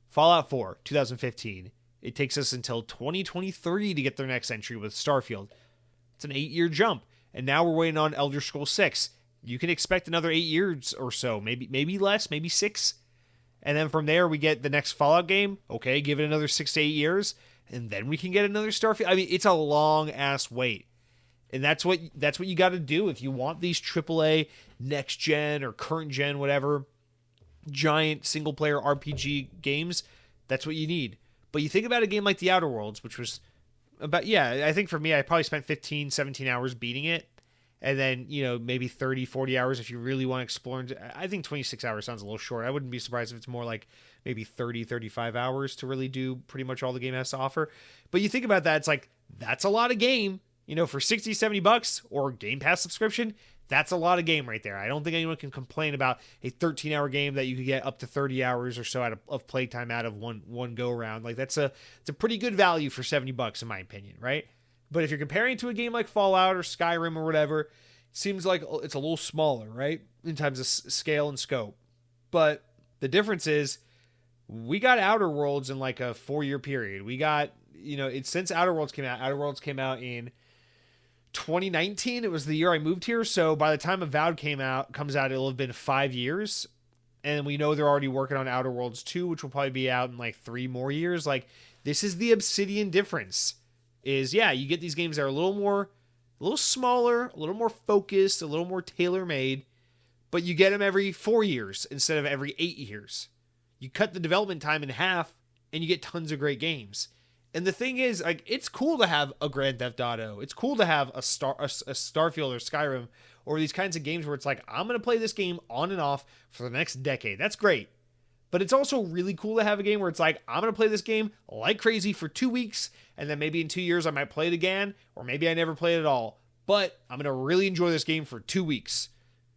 Fallout 4, 2015. It takes us until 2023 to get their next entry with Starfield. It's an 8-year jump. And now we're waiting on Elder Scrolls 6. You can expect another 8 years or so, maybe less, maybe 6. And then from there, we get the next Fallout game. Okay, give it another 6 to 8 years. And then we can get another Starfield. I mean, it's a long-ass wait. And that's what you got to do if you want these AAA, next-gen, or current-gen, whatever, giant single-player RPG games. That's what you need. But you think about a game like The Outer Worlds, which was about, I think for me, I probably spent 15, 17 hours beating it. And then, maybe 30, 40 hours if you really want to explore. I think 26 hours sounds a little short. I wouldn't be surprised if it's more like maybe 30, 35 hours to really do pretty much all the game has to offer. But you think about that, it's like, that's a lot of game, for 60, 70 bucks or Game Pass subscription. That's a lot of game right there. I don't think anyone can complain about a 13-hour game that you could get up to 30 hours or so of playtime out of one go around. Like it's a pretty good value for 70 bucks in my opinion, right? But if you're comparing to a game like Fallout or Skyrim or whatever, it seems like it's a little smaller, right? In terms of scale and scope. But the difference is we got Outer Worlds in like a 4-year period. We got, it's since Outer Worlds came out in 2019. It was the year I moved here. So by the time Avowed comes out, it'll have been 5 years. And we know they're already working on Outer Worlds 2, which will probably be out in like 3 more years. Like, this is the Obsidian difference. Is you get these games that are a little smaller, a little more focused, a little more tailor-made, but you get them every 4 years instead of every 8 years. You cut the development time in half, and you get tons of great games. And the thing is, like, it's cool to have a Grand Theft Auto. It's cool to have a Starfield or Skyrim, or these kinds of games where it's like, I'm going to play this game on and off for the next decade. That's great. But it's also really cool to have a game where it's like, I'm going to play this game like crazy for 2 weeks, and then maybe in 2 years I might play it again, or maybe I never play it at all. But I'm going to really enjoy this game for 2 weeks.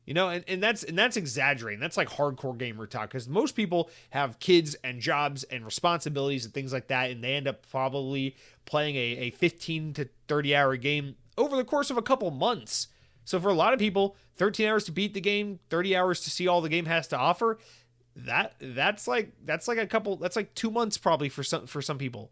And that's exaggerating. That's like hardcore gamer talk, because most people have kids and jobs and responsibilities and things like that, and they end up probably playing a 15 to 30 hour game over the course of a couple months. So for a lot of people, 13 hours to beat the game, 30 hours to see all the game has to offer, that's like 2 months probably for some people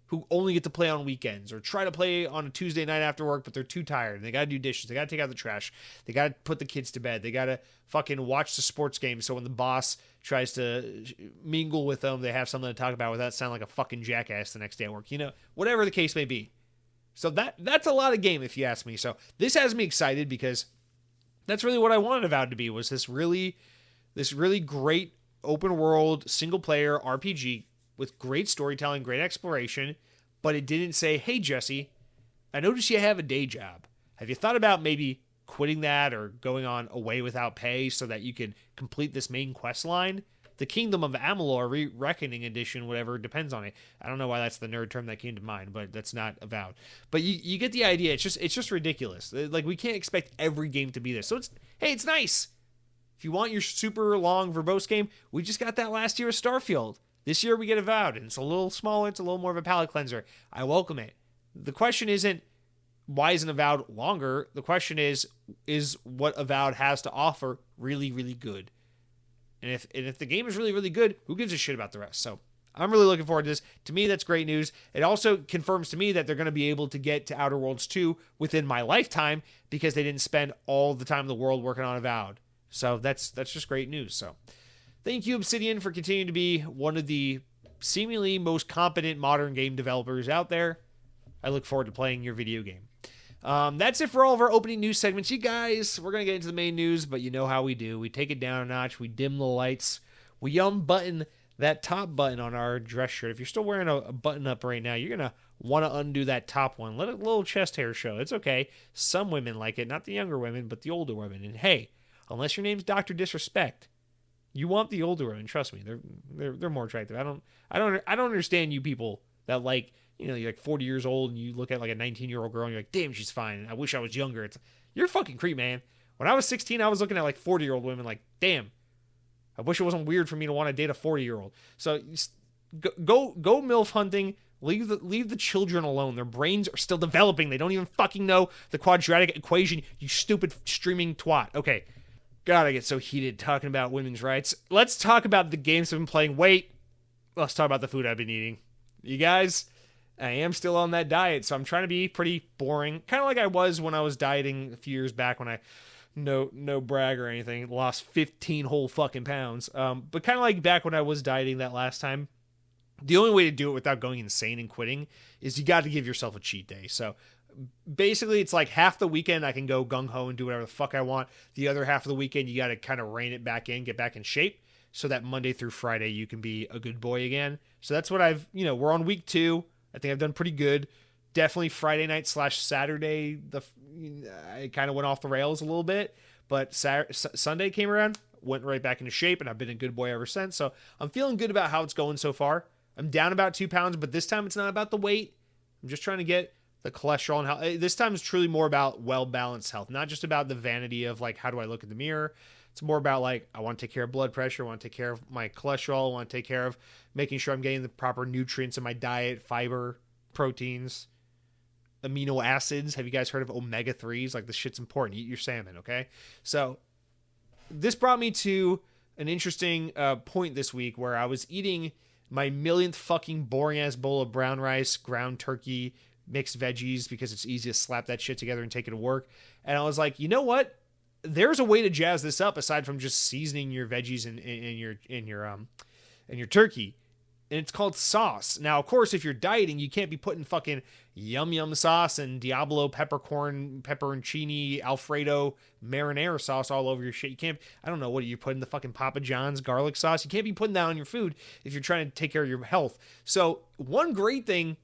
who only get to play on weekends or try to play on a Tuesday night after work, but they're too tired. They got to do dishes. They got to take out the trash. They got to put the kids to bed. They got to fucking watch the sports game. So when the boss tries to mingle with them, they have something to talk about without sounding like a fucking jackass the next day at work. Whatever the case may be. So that's a lot of game if you ask me. So this has me excited because that's really what I wanted Avowed to be, was this really great open world single player RPG with great storytelling, great exploration, but it didn't say, hey, Jesse, I noticed you have a day job. Have you thought about maybe quitting that or going on away without pay so that you can complete this main quest line? The Kingdom of Amalur Reckoning Edition, whatever, depends on it. I don't know why that's the nerd term that came to mind, but that's not Avowed. But you get the idea. It's just ridiculous. Like, we can't expect every game to be this. So it's nice. If you want your super long verbose game, we just got that last year with Starfield. This year we get Avowed, and it's a little smaller, it's a little more of a palate cleanser. I welcome it. The question isn't, why isn't Avowed longer? The question is what Avowed has to offer really, really good? And if the game is really, really good, who gives a shit about the rest? So I'm really looking forward to this. To me, that's great news. It also confirms to me that they're going to be able to get to Outer Worlds 2 within my lifetime because they didn't spend all the time in the world working on Avowed. So that's just great news. So thank you, Obsidian, for continuing to be one of the seemingly most competent modern game developers out there. I look forward to playing your video game. That's it for all of our opening news segments. You guys, we're going to get into the main news, but you know how we do. We take it down a notch. We dim the lights. We unbutton that top button on our dress shirt. If you're still wearing a button up right now, you're going to want to undo that top one. Let a little chest hair show. It's okay. Some women like it. Not the younger women, but the older women. And hey, unless your name's Dr. Disrespect, you want the older women. Trust me, they're more attractive. I don't understand you people that like, you're like 40 years old and you look at like a 19-year-old girl and you're like, damn, she's fine. I wish I was younger. You're a fucking creep, man. When I was 16, I was looking at like 40-year-old women like, damn, I wish it wasn't weird for me to want to date a 40-year-old. So go MILF hunting. Leave the children alone. Their brains are still developing. They don't even fucking know the quadratic equation, you stupid streaming twat. Okay. God, I get so heated talking about women's rights. Let's talk about the games I've been playing. Wait, let's talk about the food I've been eating. You guys, I am still on that diet, so I'm trying to be pretty boring. Kind of like I was when I was dieting a few years back when I No brag or anything. Lost 15 whole fucking pounds. But kind of like back when I was dieting that last time, the only way to do it without going insane and quitting is you got to give yourself a cheat day. So basically, it's like half the weekend I can go gung-ho and do whatever the fuck I want. The other half of the weekend, you got to kind of rein it back in, get back in shape, so that Monday through Friday you can be a good boy again. So that's what we're on week 2. I think I've done pretty good. Definitely Friday night / Saturday, I kind of went off the rails a little bit. But Sunday came around, went right back into shape, and I've been a good boy ever since. So I'm feeling good about how it's going so far. I'm down about 2 pounds, but this time it's not about the weight. I'm just trying to get the cholesterol and health. This time is truly more about well-balanced health, not just about the vanity of like, how do I look in the mirror? It's more about like, I want to take care of blood pressure. I want to take care of my cholesterol. I want to take care of making sure I'm getting the proper nutrients in my diet, fiber, proteins, amino acids. Have you guys heard of omega-3s? Like, this shit's important. Eat your salmon, okay? So this brought me to an interesting point this week where I was eating my millionth fucking boring ass bowl of brown rice, ground turkey, mixed veggies, because it's easy to slap that shit together and take it to work. And I was like, you know what? There's a way to jazz this up aside from just seasoning your veggies in your turkey. And it's called sauce. Now, of course, if you're dieting, you can't be putting fucking yum sauce and Diablo peppercorn, pepperoncini, Alfredo marinara sauce all over your shit. You can't, I don't know, what are you putting, the fucking Papa John's garlic sauce? You can't be putting that on your food if you're trying to take care of your health. So one great thing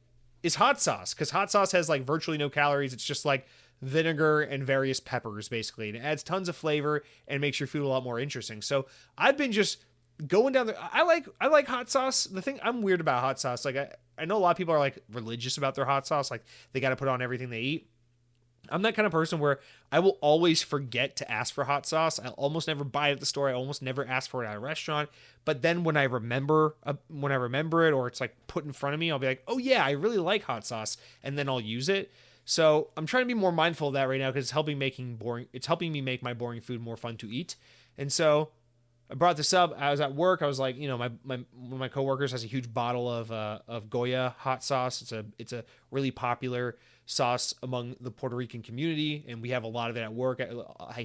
is hot sauce, because hot sauce has like virtually no calories. It's just like vinegar and various peppers, basically. And it adds tons of flavor and makes your food a lot more interesting. So I've been just going down there. I like hot sauce. The thing I'm weird about hot sauce, like I know a lot of people are like religious about their hot sauce, like they got to put on everything they eat. I'm that kind of person where I will always forget to ask for hot sauce. I almost never buy it at the store. I almost never ask for it at a restaurant. But then when I remember it, or it's like put in front of me, I'll be like, oh yeah, I really like hot sauce, and then I'll use it. So I'm trying to be more mindful of that right now, because it's helping me make my boring food more fun to eat. And so I brought this up. I was at work. I was like, one of my coworkers has a huge bottle of Goya hot sauce. It's a really popular sauce among the Puerto Rican community, and we have a lot of it at work.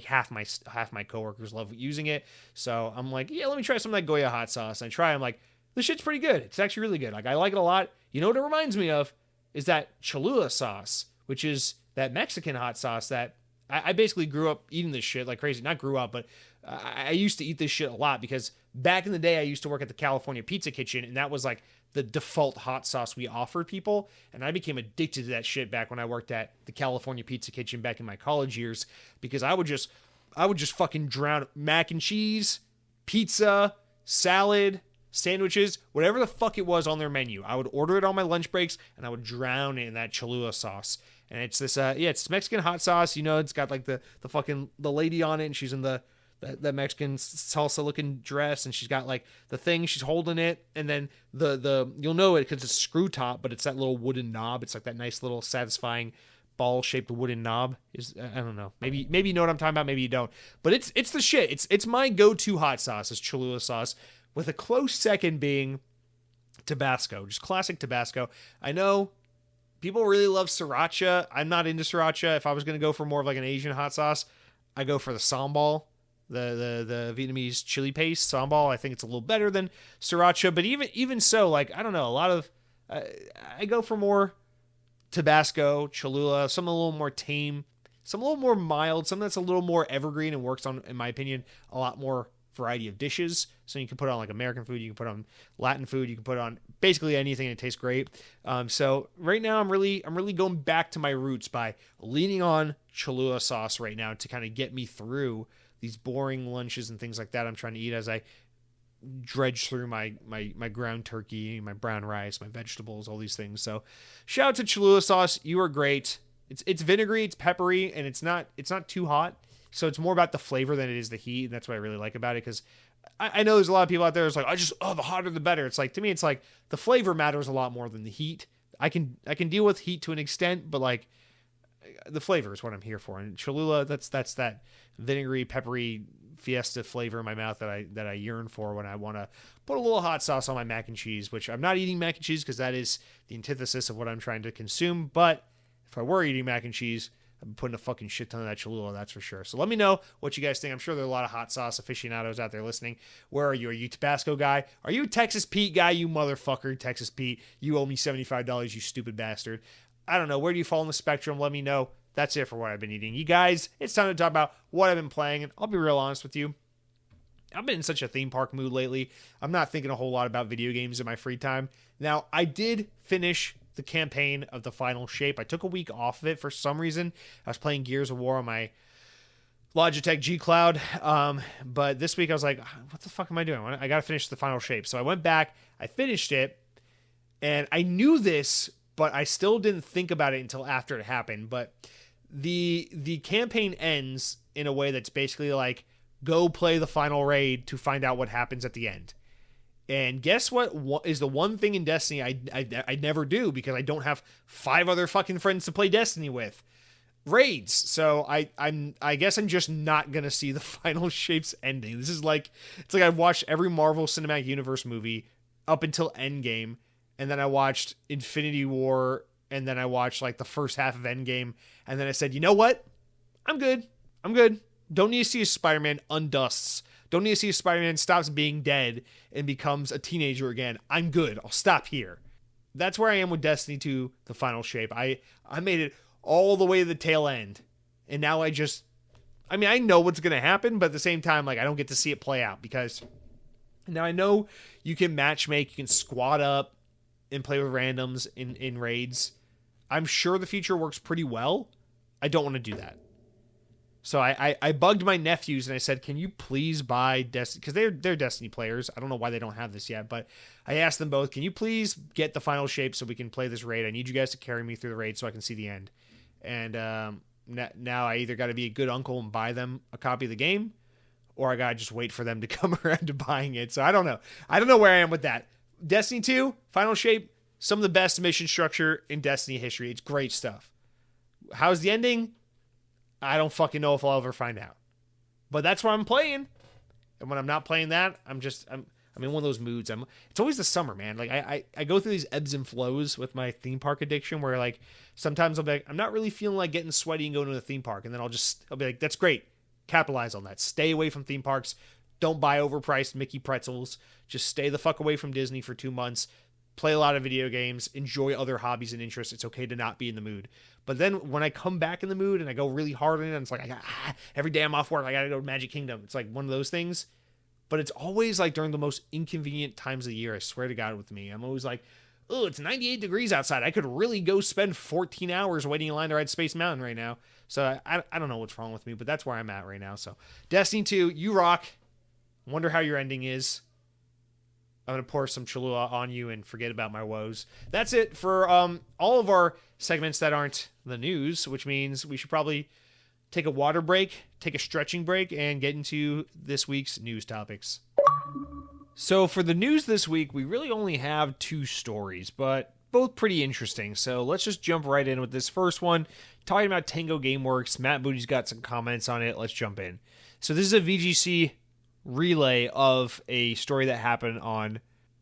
Half my coworkers love using it. So I'm like, yeah, let me try some of that Goya hot sauce. And I try. I'm like, this shit's pretty good. It's actually really good. Like, I like it a lot. You know what it reminds me of is that Cholula sauce, which is that Mexican hot sauce that I basically grew up eating this shit like crazy. Not grew up, but I used to eat this shit a lot, because back in the day I used to work at the California Pizza Kitchen, and that was like the default hot sauce we offered people. And I became addicted to that shit back when I worked at the California Pizza Kitchen back in my college years, because I would just fucking drown mac and cheese, pizza, salad, sandwiches, whatever the fuck it was on their menu. I would order it on my lunch breaks, and I would drown it in that Cholula sauce. And it's this, it's Mexican hot sauce. It's got like the lady on it, and she's in the Mexican salsa looking dress, and she's got like the thing, she's holding it, and then you'll know it because it's screw top, but it's that little wooden knob. It's like that nice little satisfying ball shaped wooden knob. I don't know. Maybe you know what I'm talking about. Maybe you don't. But it's the shit. It's my go-to hot sauce is Cholula sauce, with a close second being Tabasco, just classic Tabasco. I know people really love sriracha. I'm not into sriracha. If I was going to go for more of like an Asian hot sauce, I go for the sambal, the Vietnamese chili paste sambal. I think it's a little better than sriracha, but even so, like, I don't know, a lot of I go for more Tabasco, Cholula, something a little more tame, something a little more mild, something that's a little more evergreen and works on, in my opinion, a lot more variety of dishes. So you can put on like American food, you can put on Latin food, you can put on basically anything, and it tastes great. So right now I'm really going back to my roots by leaning on Cholula sauce right now to kind of get me through these boring lunches and things like that I'm trying to eat as I dredge through my ground turkey, my brown rice, my vegetables, all these things. So shout out to Cholula sauce. You are great. It's vinegary, it's peppery, and it's not too hot. So it's more about the flavor than it is the heat, and that's what I really like about it, because I know there's a lot of people out there that's like, the hotter the better. It's like, to me, it's like the flavor matters a lot more than the heat. I can deal with heat to an extent, but like the flavor is what I'm here for. And Cholula, that's that vinegary, peppery fiesta flavor in my mouth that I yearn for when I want to put a little hot sauce on my mac and cheese, which I'm not eating mac and cheese because that is the antithesis of what I'm trying to consume. But if I were eating mac and cheese, I've been putting a fucking shit ton of that Cholula, that's for sure. So let me know what you guys think. I'm sure there are a lot of hot sauce aficionados out there listening. Where are you? Are you a Tabasco guy? Are you a Texas Pete guy? You motherfucker, Texas Pete. You owe me $75, you stupid bastard. I don't know. Where do you fall on the spectrum? Let me know. That's it for what I've been eating. You guys, it's time to talk about what I've been playing. And I'll be real honest with you. I've been in such a theme park mood lately. I'm not thinking a whole lot about video games in my free time. Now, I did finish the campaign of the Final Shape. I took a week off of it for some reason. I was playing Gears of War on my Logitech G Cloud. But this week I was like, what the fuck am I doing? I got to finish the Final Shape. So I went back, I finished it, and I knew this, but I still didn't think about it until after it happened. But the campaign ends in a way that's basically like, go play the final raid to find out what happens at the end. And guess what is the one thing in Destiny I never do, because I don't have 5 other fucking friends to play Destiny with? Raids. So I guess I'm just not gonna see the Final Shapes ending. This is like, it's like I watched every Marvel Cinematic Universe movie up until Endgame, and then I watched Infinity War, and then I watched like the first half of Endgame, and then I said, you know what? I'm good. Don't need to see a Spider-Man undusts. Don't need to see a Spider-Man stops being dead and becomes a teenager again. I'm good. I'll stop here. That's where I am with Destiny 2, the Final Shape. I made it all the way to the tail end. And now I know what's going to happen, but at the same time, like, I don't get to see it play out, because now I know you can matchmake, you can squad up and play with randoms in raids. I'm sure the feature works pretty well. I don't want to do that. So I bugged my nephews and I said, can you please buy Destiny? Because they're Destiny players. I don't know why they don't have this yet, but I asked them both, can you please get the Final Shape so we can play this raid? I need you guys to carry me through the raid so I can see the end. And now I either got to be a good uncle and buy them a copy of the game, or I got to just wait for them to come around to buying it. So I don't know. I don't know where I am with that. Destiny 2, Final Shape, some of the best mission structure in Destiny history. It's great stuff. How's the ending? I don't fucking know if I'll ever find out. But that's what I'm playing. And when I'm not playing that, I'm in one of those moods. It's always the summer, man. Like I go through these ebbs and flows with my theme park addiction, where like sometimes I'll be like, I'm not really feeling like getting sweaty and going to the theme park. And then I'll be like, that's great. Capitalize on that. Stay away from theme parks. Don't buy overpriced Mickey pretzels. Just stay the fuck away from Disney for 2 months. Play a lot of video games. Enjoy other hobbies and interests. It's okay to not be in the mood. But then when I come back in the mood and I go really hard in it, and it's like, every day I'm off work, I got to go to Magic Kingdom. It's like one of those things. But it's always like during the most inconvenient times of the year, I swear to God, with me. I'm always like, oh, it's 98 degrees outside. I could really go spend 14 hours waiting in line to ride Space Mountain right now. So I don't know what's wrong with me, but that's where I'm at right now. So Destiny 2, you rock. Wonder how your ending is. I'm going to pour some Cholula on you and forget about my woes. That's it for all of our segments that aren't the news, which means we should probably take a water break, take a stretching break, and get into this week's news topics. So for the news this week, we really only have 2 stories, but both pretty interesting. So let's just jump right in with this first one, talking about Tango Gameworks. Matt Booty's got some comments on it. Let's jump in. So this is a VGC relay of a story that happened on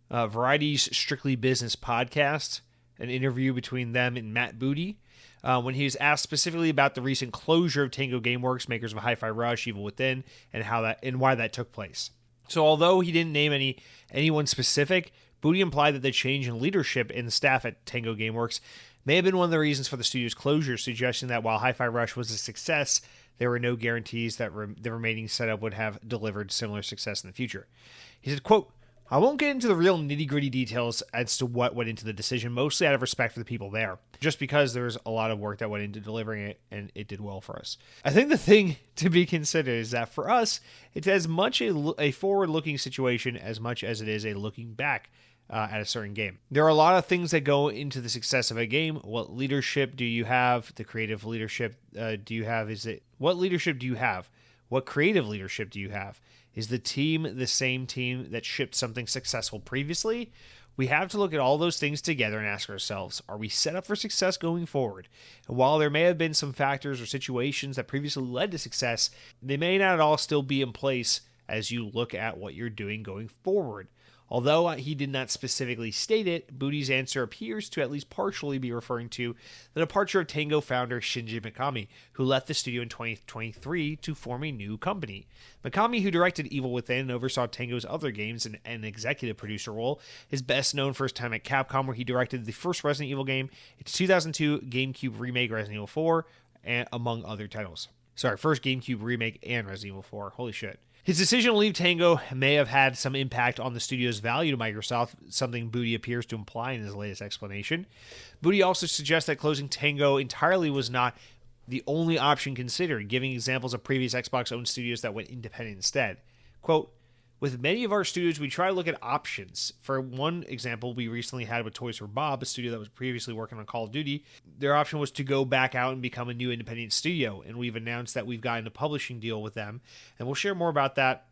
Variety's Strictly Business podcast, an interview between them and Matt Booty, when he was asked specifically about the recent closure of Tango Gameworks, makers of Hi-Fi Rush, Evil Within, and why that took place. So although he didn't name anyone specific, Booty implied that the change in leadership and staff at Tango Gameworks may have been one of the reasons for the studio's closure, suggesting that while Hi-Fi Rush was a success, there were no guarantees that the remaining setup would have delivered similar success in the future. He said, quote, I won't get into the real nitty-gritty details as to what went into the decision, mostly out of respect for the people there, just because there's a lot of work that went into delivering it, and it did well for us. I think the thing to be considered is that for us, it's as much a forward-looking situation as much as it is a looking back at a certain game. There are a lot of things that go into the success of a game. What leadership do you have? The creative leadership do you have? What leadership do you have? What creative leadership do you have? Is the team the same team that shipped something successful previously? We have to look at all those things together and ask ourselves, are we set up for success going forward? And while there may have been some factors or situations that previously led to success, they may not all still be in place as you look at what you're doing going forward. Although he did not specifically state it, Booty's answer appears to at least partially be referring to the departure of Tango founder Shinji Mikami, who left the studio in 2023 to form a new company. Mikami, who directed Evil Within and oversaw Tango's other games in an executive producer role, is best known for his time at Capcom, where he directed the first Resident Evil game, its 2002 GameCube remake Resident Evil 4, and among other titles. Sorry, first GameCube remake and Resident Evil 4. Holy shit. His decision to leave Tango may have had some impact on the studio's value to Microsoft, something Booty appears to imply in his latest explanation. Booty also suggests that closing Tango entirely was not the only option considered, giving examples of previous Xbox-owned studios that went independent instead. Quote, with many of our studios, we try to look at options. For one example, we recently had with Toys for Bob, a studio that was previously working on Call of Duty. Their option was to go back out and become a new independent studio, and we've announced that we've gotten a publishing deal with them, and we'll share more about that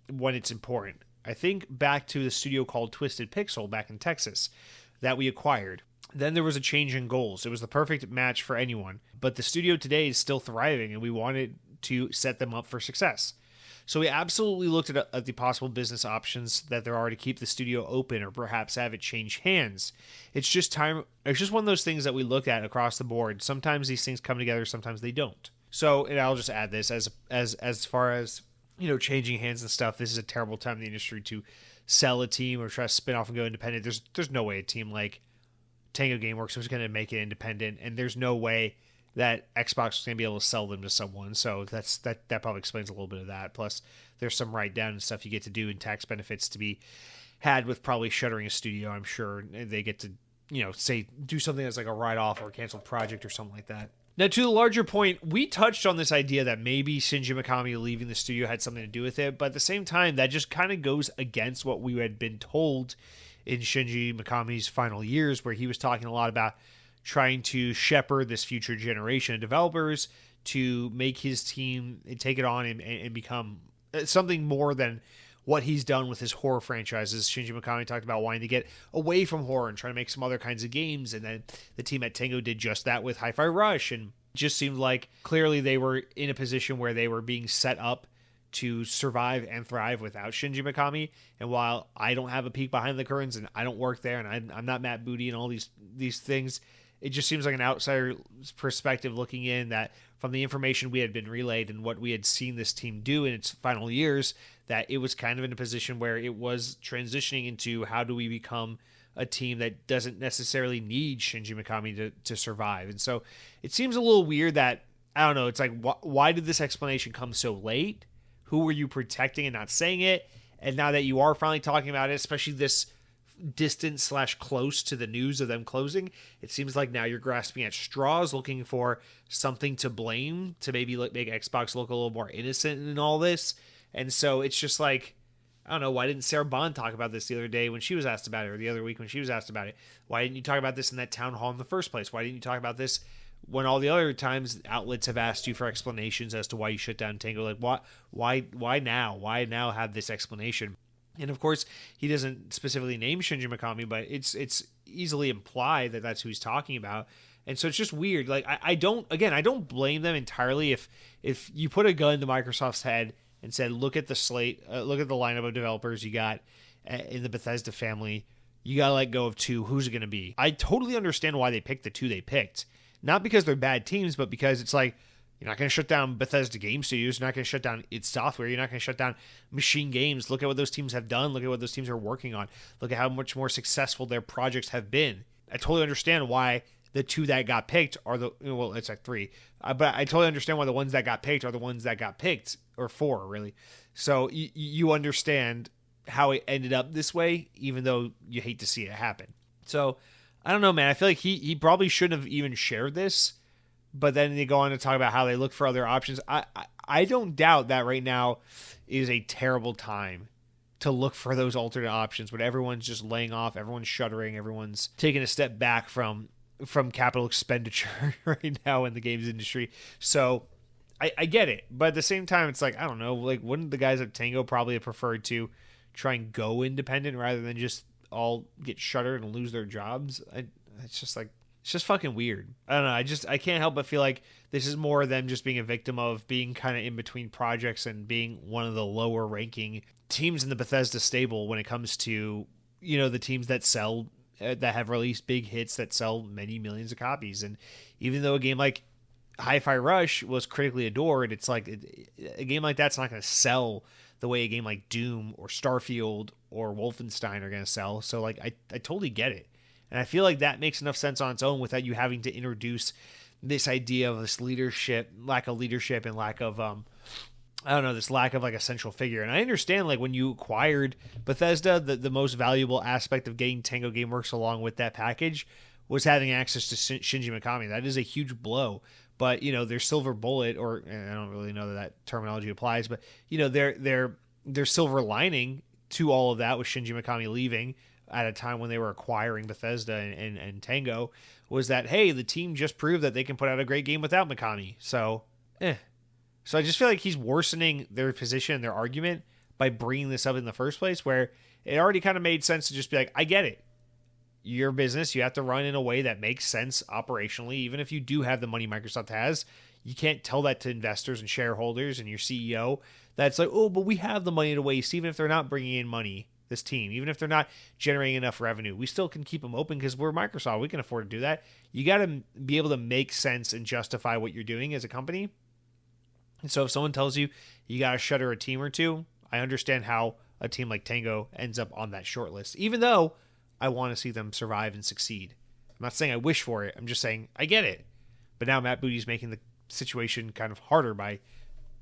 when it's important. I think back to the studio called Twisted Pixel back in Texas that we acquired. Then there was a change in goals. It was the perfect match for anyone, but the studio today is still thriving, and we wanted to set them up for success. So we absolutely looked at the possible business options that there are to keep the studio open or perhaps have it change hands. It's just time. It's just one of those things that we looked at across the board. Sometimes these things come together, sometimes they don't. So, and I'll just add this as far as, you know, changing hands and stuff. This is a terrible time in the industry to sell a team or try to spin off and go independent. There's no way a team like Tango Gameworks was going to make it independent, and there's no way that Xbox is going to be able to sell them to someone. So that probably explains a little bit of that. Plus, there's some write-down and stuff you get to do and tax benefits to be had with probably shuttering a studio. I'm sure they get to, you know, say, do something that's like a write-off or a canceled project or something like that. Now, to the larger point, we touched on this idea that maybe Shinji Mikami leaving the studio had something to do with it, but at the same time, that just kind of goes against what we had been told in Shinji Mikami's final years, where he was talking a lot about trying to shepherd this future generation of developers to make his team take it on and become something more than what he's done with his horror franchises. Shinji Mikami talked about wanting to get away from horror and try to make some other kinds of games, and then the team at Tango did just that with Hi-Fi Rush, and it just seemed like clearly they were in a position where they were being set up to survive and thrive without Shinji Mikami. And while I don't have a peek behind the curtains and I don't work there and I'm not Matt Booty and all these things, it just seems like an outsider perspective looking in that from the information we had been relayed and what we had seen this team do in its final years, that it was kind of in a position where it was transitioning into how do we become a team that doesn't necessarily need Shinji Mikami to survive. And so it seems a little weird that, I don't know, it's like, why did this explanation come so late? Who were you protecting and not saying it? And now that you are finally talking about it, especially this distant / close to the news of them closing, it seems like now you're grasping at straws, looking for something to blame to maybe make Xbox look a little more innocent in all this. And so it's just like, I don't know, why didn't Sarah Bond talk about this the other day when she was asked about it, or the other week when she was asked about it? Why didn't you talk about this in that town hall in the first place? Why didn't you talk about this when all the other times outlets have asked you for explanations as to why you shut down Tango? Like, why now? Why now have this explanation? And of course, he doesn't specifically name Shinji Mikami, but it's easily implied that that's who he's talking about. And so it's just weird. Like, I don't blame them entirely if you put a gun to Microsoft's head and said, look at the slate, look at the lineup of developers you got in the Bethesda family. You got to let go of two. Who's it going to be? I totally understand why they picked the two they picked. Not because they're bad teams, but because it's like, you're not going to shut down Bethesda Game Studios. You're not going to shut down id Software. You're not going to shut down Machine Games. Look at what those teams have done. Look at what those teams are working on. Look at how much more successful their projects have been. I totally understand why the two that got picked are well, it's like three. But I totally understand why the ones that got picked are the ones that got picked, or four, really. So you understand how it ended up this way, even though you hate to see it happen. So I don't know, man. I feel like he probably shouldn't have even shared this. But then they go on to talk about how they look for other options. I don't doubt that right now is a terrible time to look for those alternate options when everyone's just laying off, everyone's shuttering, everyone's taking a step back from capital expenditure right now in the games industry. So I get it. But at the same time, it's like, I don't know, like, wouldn't the guys at Tango probably have preferred to try and go independent rather than just all get shuttered and lose their jobs? It's just like, it's just fucking weird. I don't know. I can't help but feel like this is more them just being a victim of being kind of in between projects and being one of the lower ranking teams in the Bethesda stable when it comes to, you know, the teams that sell, that have released big hits that sell many millions of copies. And even though a game like Hi-Fi Rush was critically adored, it's like a game like that's not going to sell the way a game like Doom or Starfield or Wolfenstein are going to sell. So like I totally get it. And I feel like that makes enough sense on its own without you having to introduce this idea of this lack of leadership and lack of this lack of like a central figure. And I understand, like, when you acquired Bethesda, the most valuable aspect of getting Tango Gameworks along with that package was having access to Shinji Mikami. That is a huge blow. But, you know, their silver bullet, or I don't really know that terminology applies, but, you know, their silver lining to all of that with Shinji Mikami leaving at a time when they were acquiring Bethesda and Tango was that, hey, the team just proved that they can put out a great game without Mikami. So I just feel like he's worsening their position, their argument, by bringing this up in the first place, where it already kind of made sense to just be like, I get it. Your business, you have to run in a way that makes sense operationally. Even if you do have the money Microsoft has, you can't tell that to investors and shareholders and your CEO. That's like, oh, but we have the money to waste, even if they're not bringing in money, this team, even if they're not generating enough revenue. We still can keep them open because we're Microsoft. We can afford to do that. You got to be able to make sense and justify what you're doing as a company. And so if someone tells you you got to shutter a team or two, I understand how a team like Tango ends up on that short list, even though I want to see them survive and succeed. I'm not saying I wish for it. I'm just saying I get it. But now Matt Booty's making the situation kind of harder by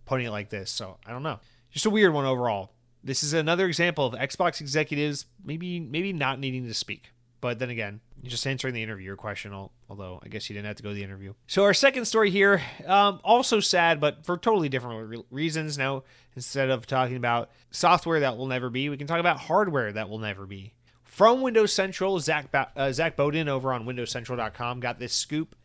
putting it like this. So I don't know. Just a weird one overall. This is another example of Xbox executives maybe not needing to speak. But then again, just answering the interviewer question, although I guess you didn't have to go to the interview. So our second story here, also sad, but for totally different reasons. Now, instead of talking about software that will never be, we can talk about hardware that will never be. From Windows Central, Zach Bowden over on WindowsCentral.com got this scoop.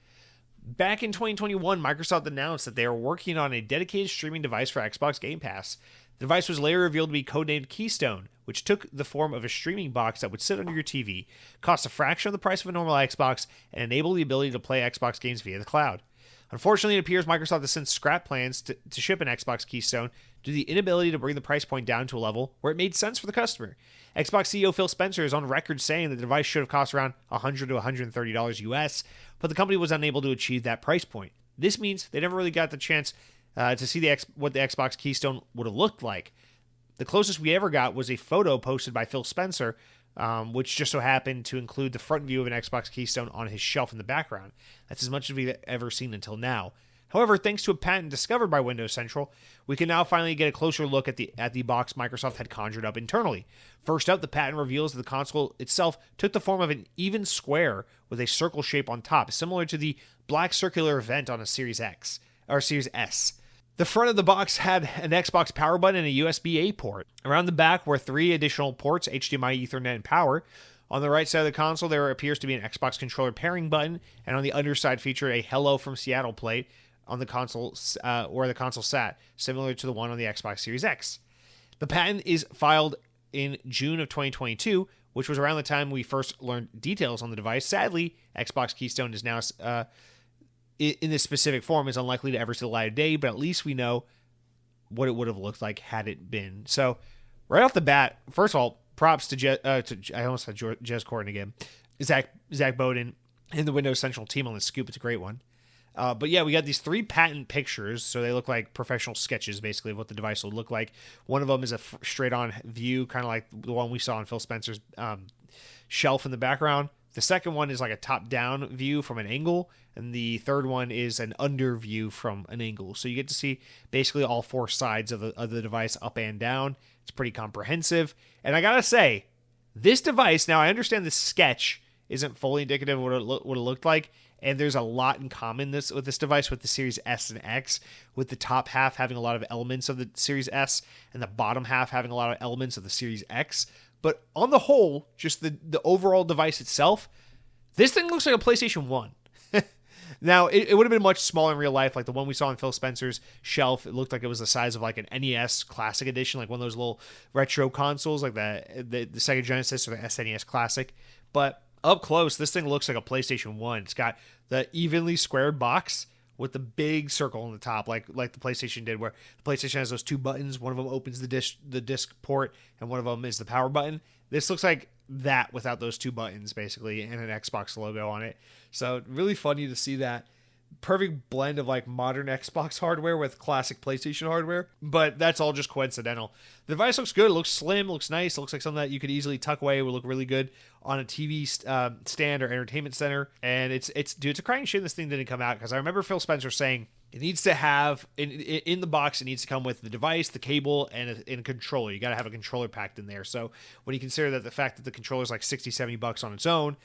Back in 2021, Microsoft announced that they are working on a dedicated streaming device for Xbox Game Pass. The device was later revealed to be codenamed Keystone, which took the form of a streaming box that would sit under your TV, cost a fraction of the price of a normal Xbox, and enable the ability to play Xbox games via the cloud. Unfortunately, it appears Microsoft has since scrapped plans to ship an Xbox Keystone due to the inability to bring the price point down to a level where it made sense for the customer. Xbox CEO Phil Spencer is on record saying that the device should have cost around $100 to $130 US, but the company was unable to achieve that price point. This means they never really got the chance to see what the Xbox Keystone would have looked like. The closest we ever got was a photo posted by Phil Spencer, which just so happened to include the front view of an Xbox Keystone on his shelf in the background. That's as much as we've ever seen until now. However, thanks to a patent discovered by Windows Central, we can now finally get a closer look at the box Microsoft had conjured up internally. First up, the patent reveals that the console itself took the form of an even square with a circle shape on top, similar to the black circular vent on a Series X or Series S. The front of the box had an Xbox power button and a USB-A port. Around the back were 3 additional ports, HDMI, Ethernet, and power. On the right side of the console, there appears to be an Xbox controller pairing button, and on the underside featured a Hello from Seattle plate on the console, where the console sat, similar to the one on the Xbox Series X. The patent is filed in June of 2022, which was around the time we first learned details on the device. Sadly, Xbox Keystone is now in this specific form is unlikely to ever see the light of day, but at least we know what it would have looked like had it been. So, right off the bat, first of all, props to I almost said Jez Corden again, Zach Bowden and the Windows Central team on the scoop. It's a great one. But yeah, we got these 3 patent pictures, so they look like professional sketches, basically, of what the device would look like. One of them is a straight-on view, kind of like the one we saw on Phil Spencer's shelf in the background. The second one is like a top-down view from an angle, and the third one is an under view from an angle. So you get to see basically all 4 sides of the device up and down. It's pretty comprehensive. And I gotta say, this device, now I understand the sketch isn't fully indicative of what it looked like, and there's a lot in common with this device with the Series S and X, with the top half having a lot of elements of the Series S and the bottom half having a lot of elements of the Series X. But on the whole, just the overall device itself, this thing looks like a PlayStation 1. Now, it would have been much smaller in real life, like the one we saw on Phil Spencer's shelf. It looked like it was the size of like an NES Classic Edition, like one of those little retro consoles, like the Sega Genesis or the SNES Classic. But up close, this thing looks like a PlayStation 1. It's got the evenly squared box with the big circle on the top, like the PlayStation did, where the PlayStation has those two buttons. One of them opens the disc port, and one of them is the power button. This looks like that without those two buttons, basically, and an Xbox logo on it. So really funny to see that. Perfect blend of like modern Xbox hardware with classic PlayStation hardware, but that's all just coincidental. The device looks good. It looks slim, looks nice. It looks like something that you could easily tuck away. It would look really good on a TV stand or entertainment center. And it's a crying shame this thing didn't come out, because I remember Phil Spencer saying it needs to have in the box. It needs to come with the device, the cable, and a controller. You got to have a controller packed in there. So when you consider that the fact that the controller is like $60-$70 on its own,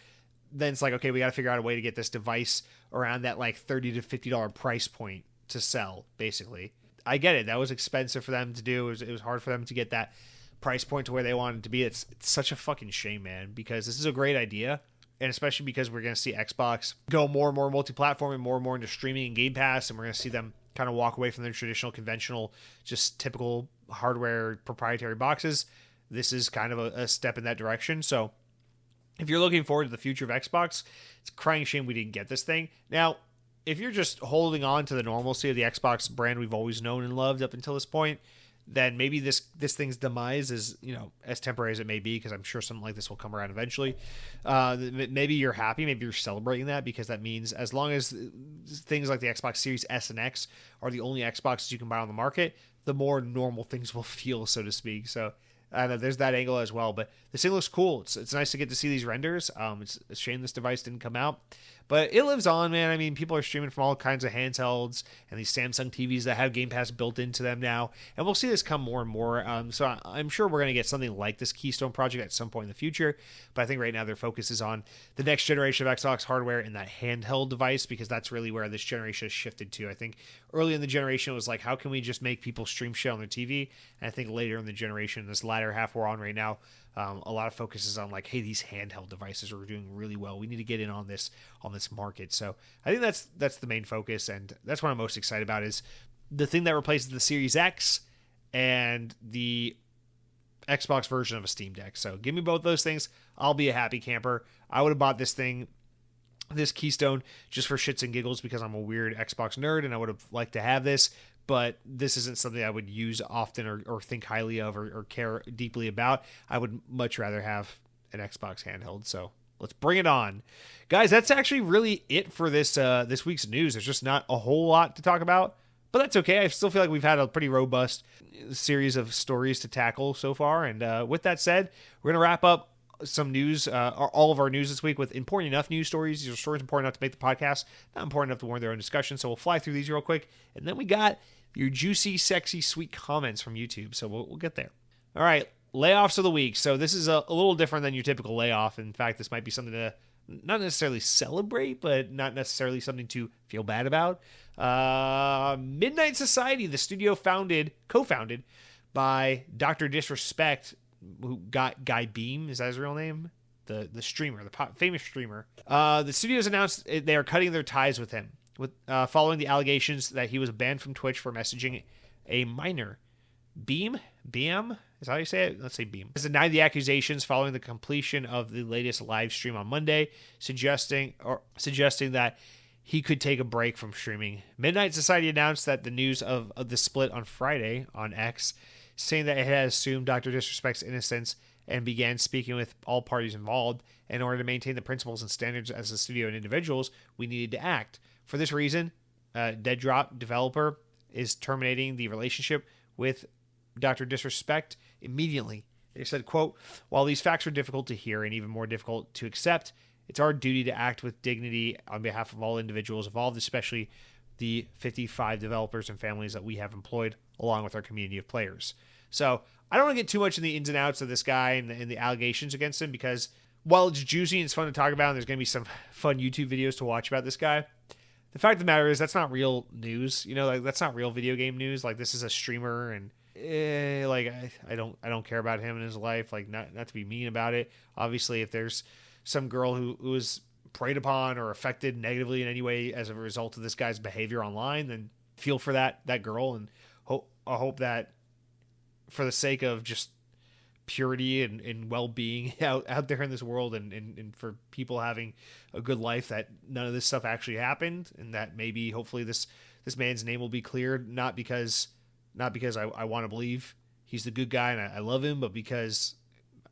then it's like, okay, we got to figure out a way to get this device around that like $30 to $50 price point to sell, basically. I get it. That was expensive for them to do. It was hard for them to get that price point to where they wanted it to be. It's such a fucking shame, man, because this is a great idea. And especially because we're going to see Xbox go more and more multi-platform and more into streaming and Game Pass. And we're going to see them kind of walk away from their traditional, conventional, just typical hardware proprietary boxes. This is kind of a step in that direction. So if you're looking forward to the future of Xbox, it's a crying shame we didn't get this thing. Now, if you're just holding on to the normalcy of the Xbox brand we've always known and loved up until this point, then maybe this thing's demise is, as temporary as it may be, because I'm sure something like this will come around eventually. Maybe you're happy, maybe you're celebrating that, because that means as long as things like the Xbox Series S and X are the only Xboxes you can buy on the market, the more normal things will feel, so to speak. So I know there's that angle as well, but this thing looks cool. It's nice to get to see these renders. It's a shame this device didn't come out, but it lives on, man. I mean, people are streaming from all kinds of handhelds and these Samsung TVs that have Game Pass built into them now, and we'll see this come more and more. So I'm sure we're going to get something like this Keystone project at some point in the future, but I think right now their focus is on the next generation of Xbox hardware and that handheld device, because that's really where this generation has shifted to. I think early in the generation it was like, how can we just make people stream shit on their TV? And I think later in the generation, this latter half we're on right now, a lot of focus is on like, hey, these handheld devices are doing really well. We need to get in on this market. So I think that's the main focus, and that's what I'm most excited about, is the thing that replaces the Series X and the Xbox version of a Steam Deck. So give me both those things. I'll be a happy camper. I would have bought this Keystone, just for shits and giggles, because I'm a weird Xbox nerd and I would have liked to have this. But this isn't something I would use often or think highly of or care deeply about. I would much rather have an Xbox handheld. So let's bring it on. Guys, that's actually really it for this week's news. There's just not a whole lot to talk about, but that's okay. I still feel like we've had a pretty robust series of stories to tackle so far. And with that said, we're going to wrap up some news, all of our news this week, with important enough news stories. These are stories important enough to make the podcast, not important enough to warrant their own discussion. So we'll fly through these real quick. And then we got your juicy, sexy, sweet comments from YouTube. So we'll get there. All right, layoffs of the week. So this is a little different than your typical layoff. In fact, this might be something to not necessarily celebrate, but not necessarily something to feel bad about. Midnight Society, the studio co-founded by Dr. Disrespect, who got Guy Beam, is that his real name? The streamer, the famous streamer. The studios announced they are cutting their ties with him, following the allegations that he was banned from Twitch for messaging a minor. Beam? Is that how you say it? Let's say Beam. Has denied the accusations following the completion of the latest live stream on Monday, suggesting that he could take a break from streaming. Midnight Society announced that the news of the split on Friday on X, saying that it had assumed Dr. Disrespect's innocence and began speaking with all parties involved. In order to maintain the principles and standards as a studio and individuals, we needed to act. For this reason, Dead Drop developer is terminating the relationship with Dr. Disrespect immediately. They said, quote, "While these facts are difficult to hear and even more difficult to accept, it's our duty to act with dignity on behalf of all individuals involved, especially the 55 developers and families that we have employed, along with our community of players." So I don't want to get too much in the ins and outs of this guy and the allegations against him, because while it's juicy and it's fun to talk about, and there's going to be some fun YouTube videos to watch about this guy, the fact of the matter is that's not real news. That's not real video game news. Like, this is a streamer, and I don't care about him and his life. Like, not to be mean about it. Obviously, if there's some girl who is preyed upon or affected negatively in any way as a result of this guy's behavior online, then feel for that girl, and I hope that, for the sake of just purity and well-being out there in this world, and for people having a good life, that none of this stuff actually happened, and that maybe hopefully this man's name will be cleared, not because I want to believe he's the good guy and I love him, but because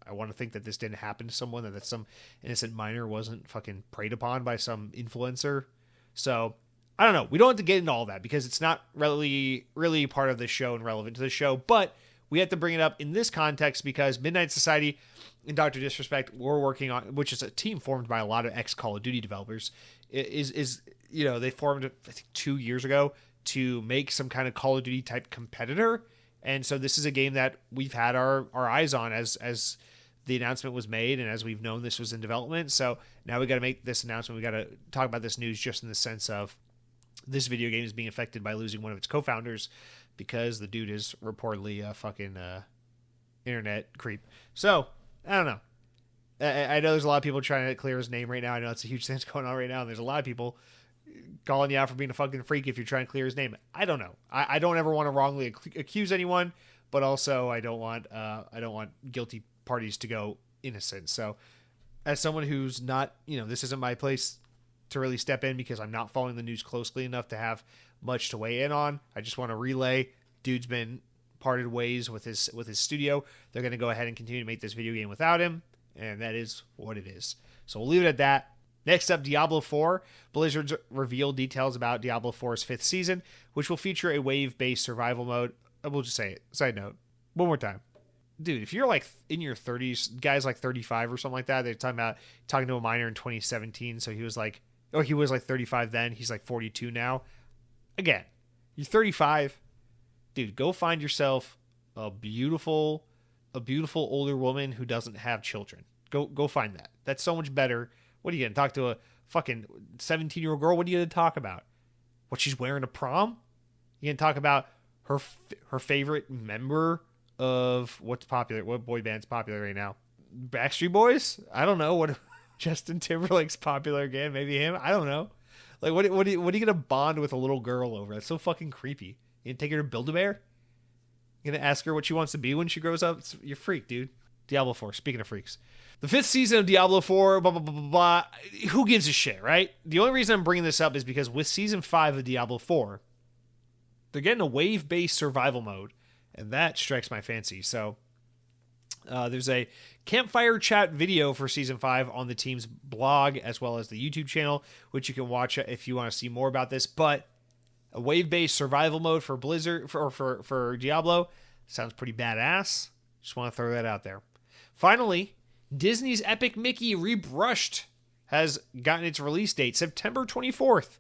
I want to think that this didn't happen to someone, that some innocent minor wasn't fucking preyed upon by some influencer. So I don't know. We don't have to get into all that because it's not really part of the show and relevant to the show, but we have to bring it up in this context because Midnight Society and Dr. Disrespect we're working on, which is a team formed by a lot of ex-Call of Duty developers, is they formed, I think, 2 years ago to make some kind of Call of Duty type competitor. And so this is a game that we've had our eyes on as the announcement was made and as we've known this was in development. So now we got to make this announcement. We got to talk about this news just in the sense of this video game is being affected by losing one of its co-founders because the dude is reportedly a fucking internet creep. So, I don't know. I know there's a lot of people trying to clear his name right now. I know it's a huge thing that's going on right now. And there's a lot of people calling you out for being a fucking freak if you're trying to clear his name. I don't know. I don't ever want to wrongly accuse anyone, but also I don't want guilty parties to go innocent. So as someone who's not, this isn't my place to really step in because I'm not following the news closely enough to have much to weigh in on. I just want to relay, dude's been parted ways with his studio. They're going to go ahead and continue to make this video game without him, and that is what it is. So we'll leave it at that. Next up, Diablo 4. Blizzard's revealed details about Diablo 4's 5th season, which will feature a wave-based survival mode. We'll just say it. Side note. One more time. Dude, if you're like in your 30s, guys like 35 or something like that, they're talking to a minor in 2017, so he was like 35 then, he's like 42 now. Again, you're 35. Dude, go find yourself a beautiful older woman who doesn't have children. Go find that. That's so much better. What are you going to talk to a fucking 17-year-old girl? What are you going to talk about? What she's wearing to prom? You going to talk about her favorite member of what's popular, what boy band's popular right now? Backstreet Boys? I don't know. What Justin Timberlake's popular again? Maybe him? I don't know. Like, what are you going to bond with a little girl over? That's so fucking creepy. You going to take her to Build-A-Bear? You going to ask her what she wants to be when she grows up? You're a freak, dude. Diablo 4, speaking of freaks. The 5th season of Diablo 4, blah, blah, blah, blah, blah. Who gives a shit, right? The only reason I'm bringing this up is because with Season 5 of Diablo 4, they're getting a wave-based survival mode, and that strikes my fancy. So there's a campfire chat video for Season 5 on the team's blog, as well as the YouTube channel, which you can watch if you want to see more about this. But a wave-based survival mode for Blizzard, for Diablo, sounds pretty badass. Just want to throw that out there. Finally, Disney's Epic Mickey Rebrushed has gotten its release date, September 24th.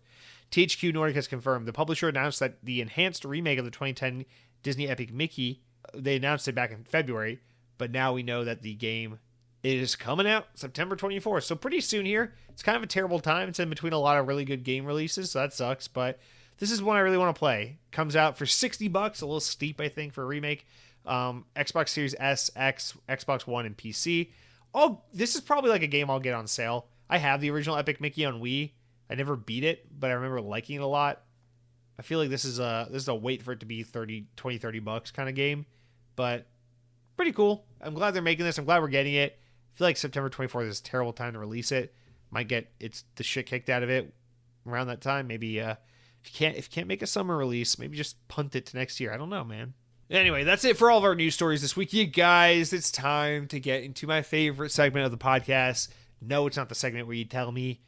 THQ Nordic has confirmed. The publisher announced that the enhanced remake of the 2010 Disney Epic Mickey, they announced it back in February, but now we know that the game is coming out September 24th. So pretty soon here. It's kind of a terrible time. It's in between a lot of really good game releases, so that sucks, but this is one I really want to play. Comes out for $60, a little steep, I think, for a remake. Xbox Series S, X, Xbox One, and PC. Oh, this is probably like a game I'll get on sale. I have the original Epic Mickey on Wii. I never beat it, but I remember liking it a lot. I feel like this is a wait for it to be $30 kind of game, but pretty cool. I'm glad they're making this. I'm glad we're getting it. I feel like September 24th is a terrible time to release it. Might get the shit kicked out of it around that time. Maybe if you can't make a summer release, maybe just punt it to next year. I don't know, man. Anyway, that's it for all of our news stories this week. You guys, it's time to get into my favorite segment of the podcast. No, it's not the segment where you tell me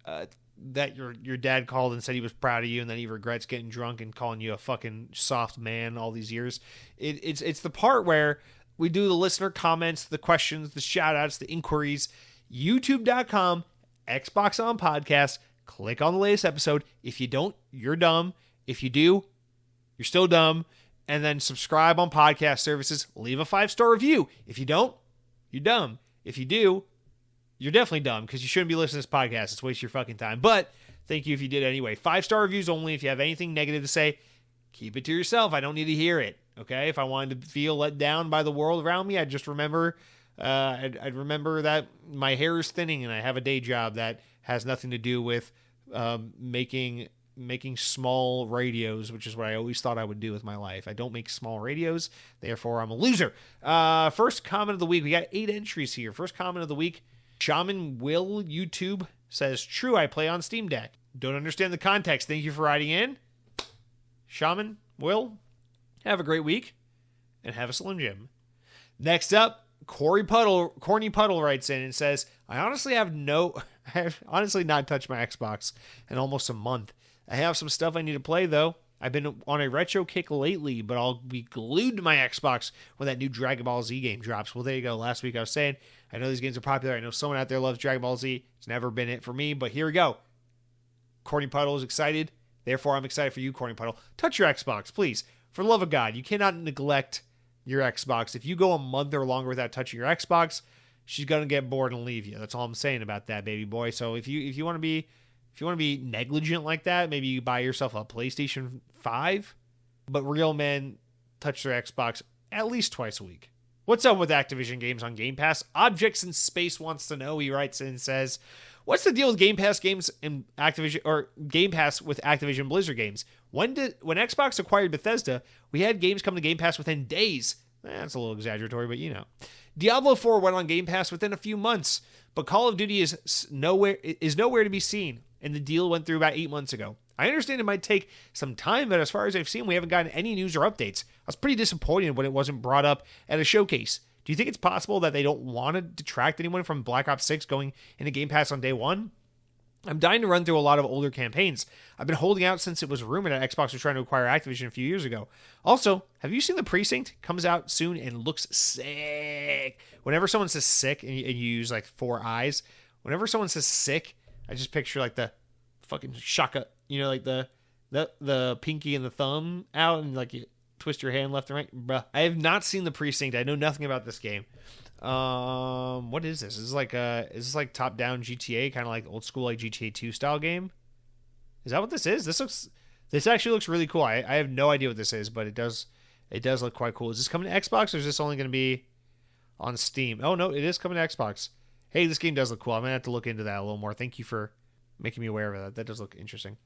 that your dad called and said he was proud of you and that he regrets getting drunk and calling you a fucking soft man all these years. It's the part where we do the listener comments, the questions, the shout-outs, the inquiries. YouTube.com, Xbox On Podcast. Click on the latest episode. If you don't, you're dumb. If you do, you're still dumb. And then subscribe on podcast services. Leave a 5-star review. If you don't, you're dumb. If you do, you're definitely dumb because you shouldn't be listening to this podcast. It's waste your fucking time. But thank you if you did anyway. 5-star reviews only. If you have anything negative to say, keep it to yourself. I don't need to hear it. Okay? If I wanted to feel let down by the world around me, I'd just remember I'd remember that my hair is thinning and I have a day job that has nothing to do with making making small radios, which is what I always thought I would do with my life. I don't make small radios, therefore I'm a loser. First comment of the week. We got 8 entries here. First comment of the week. Shaman Will YouTube says, true, I play on Steam Deck. Don't understand the context. Thank you for writing in. Shaman Will, have a great week and have a Slim Jim. Next up, Corny Puddle writes in and says, I have honestly not touched my Xbox in almost a month. I have some stuff I need to play, though. I've been on a retro kick lately, but I'll be glued to my Xbox when that new Dragon Ball Z game drops. Well, there you go. Last week I was saying, I know these games are popular. I know someone out there loves Dragon Ball Z. It's never been it for me, but here we go. Corny Puddle is excited. Therefore, I'm excited for you, Corny Puddle. Touch your Xbox, please. For the love of God, you cannot neglect your Xbox. If you go a month or longer without touching your Xbox, she's gonna get bored and leave you. That's all I'm saying about that, baby boy. So if you want to be negligent like that, maybe you buy yourself a PlayStation 5. But real men touch their Xbox at least twice a week. What's up with Activision games on Game Pass? Objects in Space wants to know. He writes in and says, what's the deal with Game Pass games and Activision, or Game Pass with Activision Blizzard games? When Xbox acquired Bethesda, we had games come to Game Pass within days. That's a little exaggeratory, but you know. Diablo 4 went on Game Pass within a few months, but Call of Duty is nowhere to be seen, and the deal went through about 8 months ago. I understand it might take some time, but as far as I've seen, we haven't gotten any news or updates. I was pretty disappointed when it wasn't brought up at a showcase. Do you think it's possible that they don't want to detract anyone from Black Ops 6 going into Game Pass on day one? I'm dying to run through a lot of older campaigns. I've been holding out since it was rumored that Xbox was trying to acquire Activision a few years ago. Also, have you seen The Precinct? Comes out soon and looks sick. Whenever someone says sick and you use like 4 eyes, whenever someone says sick, I just picture like the fucking shaka, you know, like the pinky and the thumb out and like you twist your hand left and right. Bruh. I have not seen The Precinct. I know nothing about this game. What is this? Is this like top-down GTA, kind of like old school like GTA 2 style game? Is that what this is? This actually looks really cool. I have no idea what this is, but it does look quite cool. Is this coming to Xbox, or is this only going to be on Steam? Oh no, it is coming to Xbox. Hey, this game does look cool. I'm gonna have to look into that a little more. Thank you for making me aware of that. That does look interesting.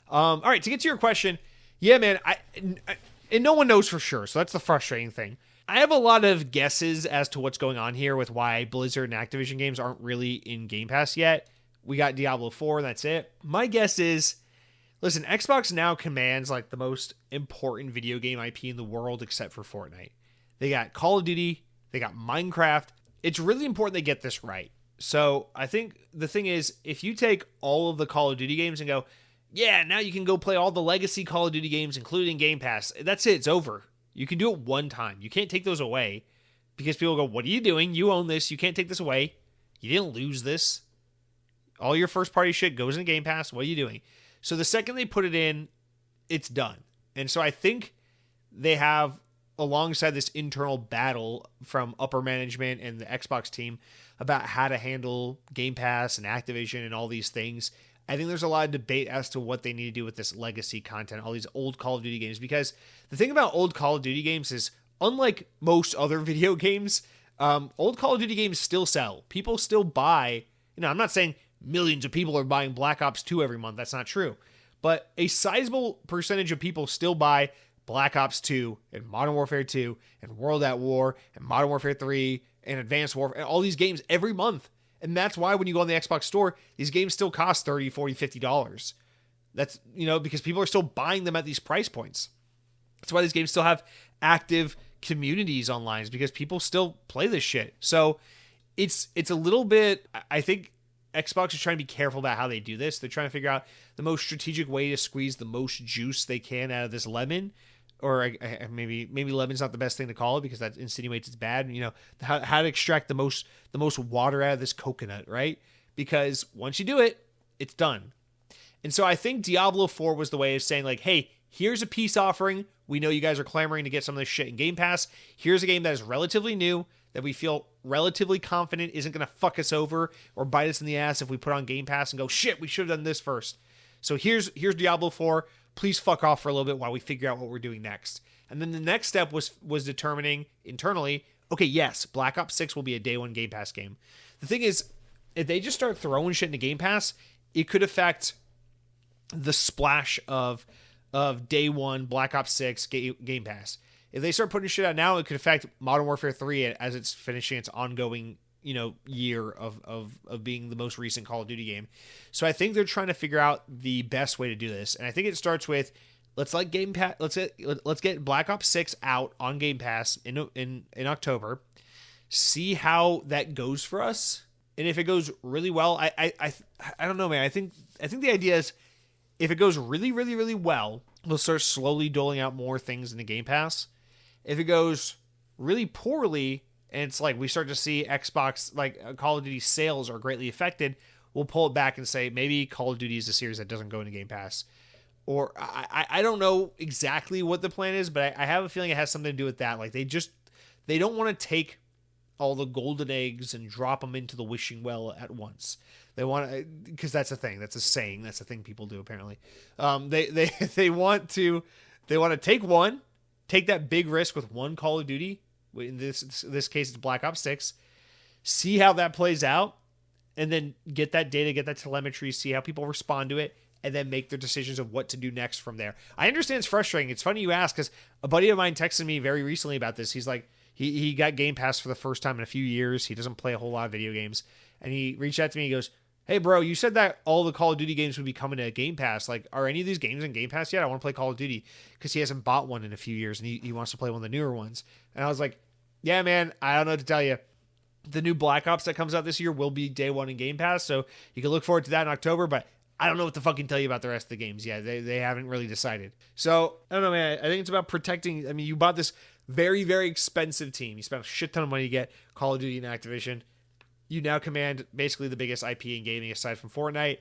All right, to get to your question, yeah, man, and no one knows for sure, so that's the frustrating thing. I have a lot of guesses as to what's going on here with why Blizzard and Activision games aren't really in Game Pass yet. We got Diablo 4, and that's it. My guess is, listen, Xbox now commands like the most important video game IP in the world except for Fortnite. They got Call of Duty, they got Minecraft. It's really important they get this right. So I think the thing is, if you take all of the Call of Duty games and go, yeah, now you can go play all the legacy Call of Duty games, including Game Pass, that's it, it's over. You can do it one time. You can't take those away because people go, what are you doing? You own this. You can't take this away. You didn't lose this. All your first party shit goes in Game Pass. What are you doing? So the second they put it in, it's done. And so I think they have, alongside this internal battle from upper management and the Xbox team about how to handle Game Pass and Activision and all these things, I think there's a lot of debate as to what they need to do with this legacy content, all these old Call of Duty games, because the thing about old Call of Duty games is, unlike most other video games, old Call of Duty games still sell. People still buy, I'm not saying millions of people are buying Black Ops 2 every month. That's not true. But a sizable percentage of people still buy Black Ops 2 and Modern Warfare 2 and World at War and Modern Warfare 3 and Advanced Warfare and all these games every month. And that's why when you go on the Xbox store, these games still cost $30, $40, $50. That's, because people are still buying them at these price points. That's why these games still have active communities online, is because people still play this shit. So it's a little bit, I think Xbox is trying to be careful about how they do this. They're trying to figure out the most strategic way to squeeze the most juice they can out of this lemon. Or maybe lemon's not the best thing to call it because that insinuates it's bad. How to extract the most water out of this coconut, right? Because once you do it, it's done. And so I think Diablo 4 was the way of saying like, hey, here's a peace offering. We know you guys are clamoring to get some of this shit in Game Pass. Here's a game that is relatively new that we feel relatively confident isn't going to fuck us over or bite us in the ass if we put on Game Pass and go, shit, we should have done this first. So here's Diablo 4. Please fuck off for a little bit while we figure out what we're doing next. And then the next step was determining internally, okay, yes, Black Ops 6 will be a day one Game Pass game. The thing is, if they just start throwing shit into Game Pass, it could affect the splash of day one Black Ops 6 Game Pass. If they start putting shit out now, it could affect Modern Warfare 3 as it's finishing its ongoing, year of being the most recent Call of Duty game. So I think they're trying to figure out the best way to do this. And I think it starts with let's get Black Ops 6 out on Game Pass in October. See how that goes for us. And if it goes really well, I don't know, man. I think the idea is if it goes really, really, really well, we'll start slowly doling out more things in the Game Pass. If it goes really poorly, and it's like we start to see Xbox, like Call of Duty sales are greatly affected, we'll pull it back and say maybe Call of Duty is a series that doesn't go into Game Pass. Or I don't know exactly what the plan is, but I have a feeling it has something to do with that. Like they don't want to take all the golden eggs and drop them into the wishing well at once. They want to, because that's a thing. That's a saying. That's a thing people do apparently. They want to take that big risk with one Call of Duty. In this case, it's Black Ops 6. See how that plays out, and then get that data, get that telemetry, see how people respond to it, and then make their decisions of what to do next from there. I understand it's frustrating. It's funny you ask, because a buddy of mine texted me very recently about this. He's like, he got Game Pass for the first time in a few years. He doesn't play a whole lot of video games. And he reached out to me. He goes, hey, bro, you said that all the Call of Duty games would be coming to Game Pass. Like, are any of these games in Game Pass yet? I want to play Call of Duty, because he hasn't bought one in a few years, and he wants to play one of the newer ones. And I was like, yeah, man, I don't know what to tell you. The new Black Ops that comes out this year will be day one in Game Pass, so you can look forward to that in October, but I don't know what to fucking tell you about the rest of the games yet. They haven't really decided. So, I don't know, man. I think it's about protecting. I mean, you bought this very, very expensive team. You spent a shit ton of money to get Call of Duty and Activision. You now command basically the biggest IP in gaming aside from Fortnite,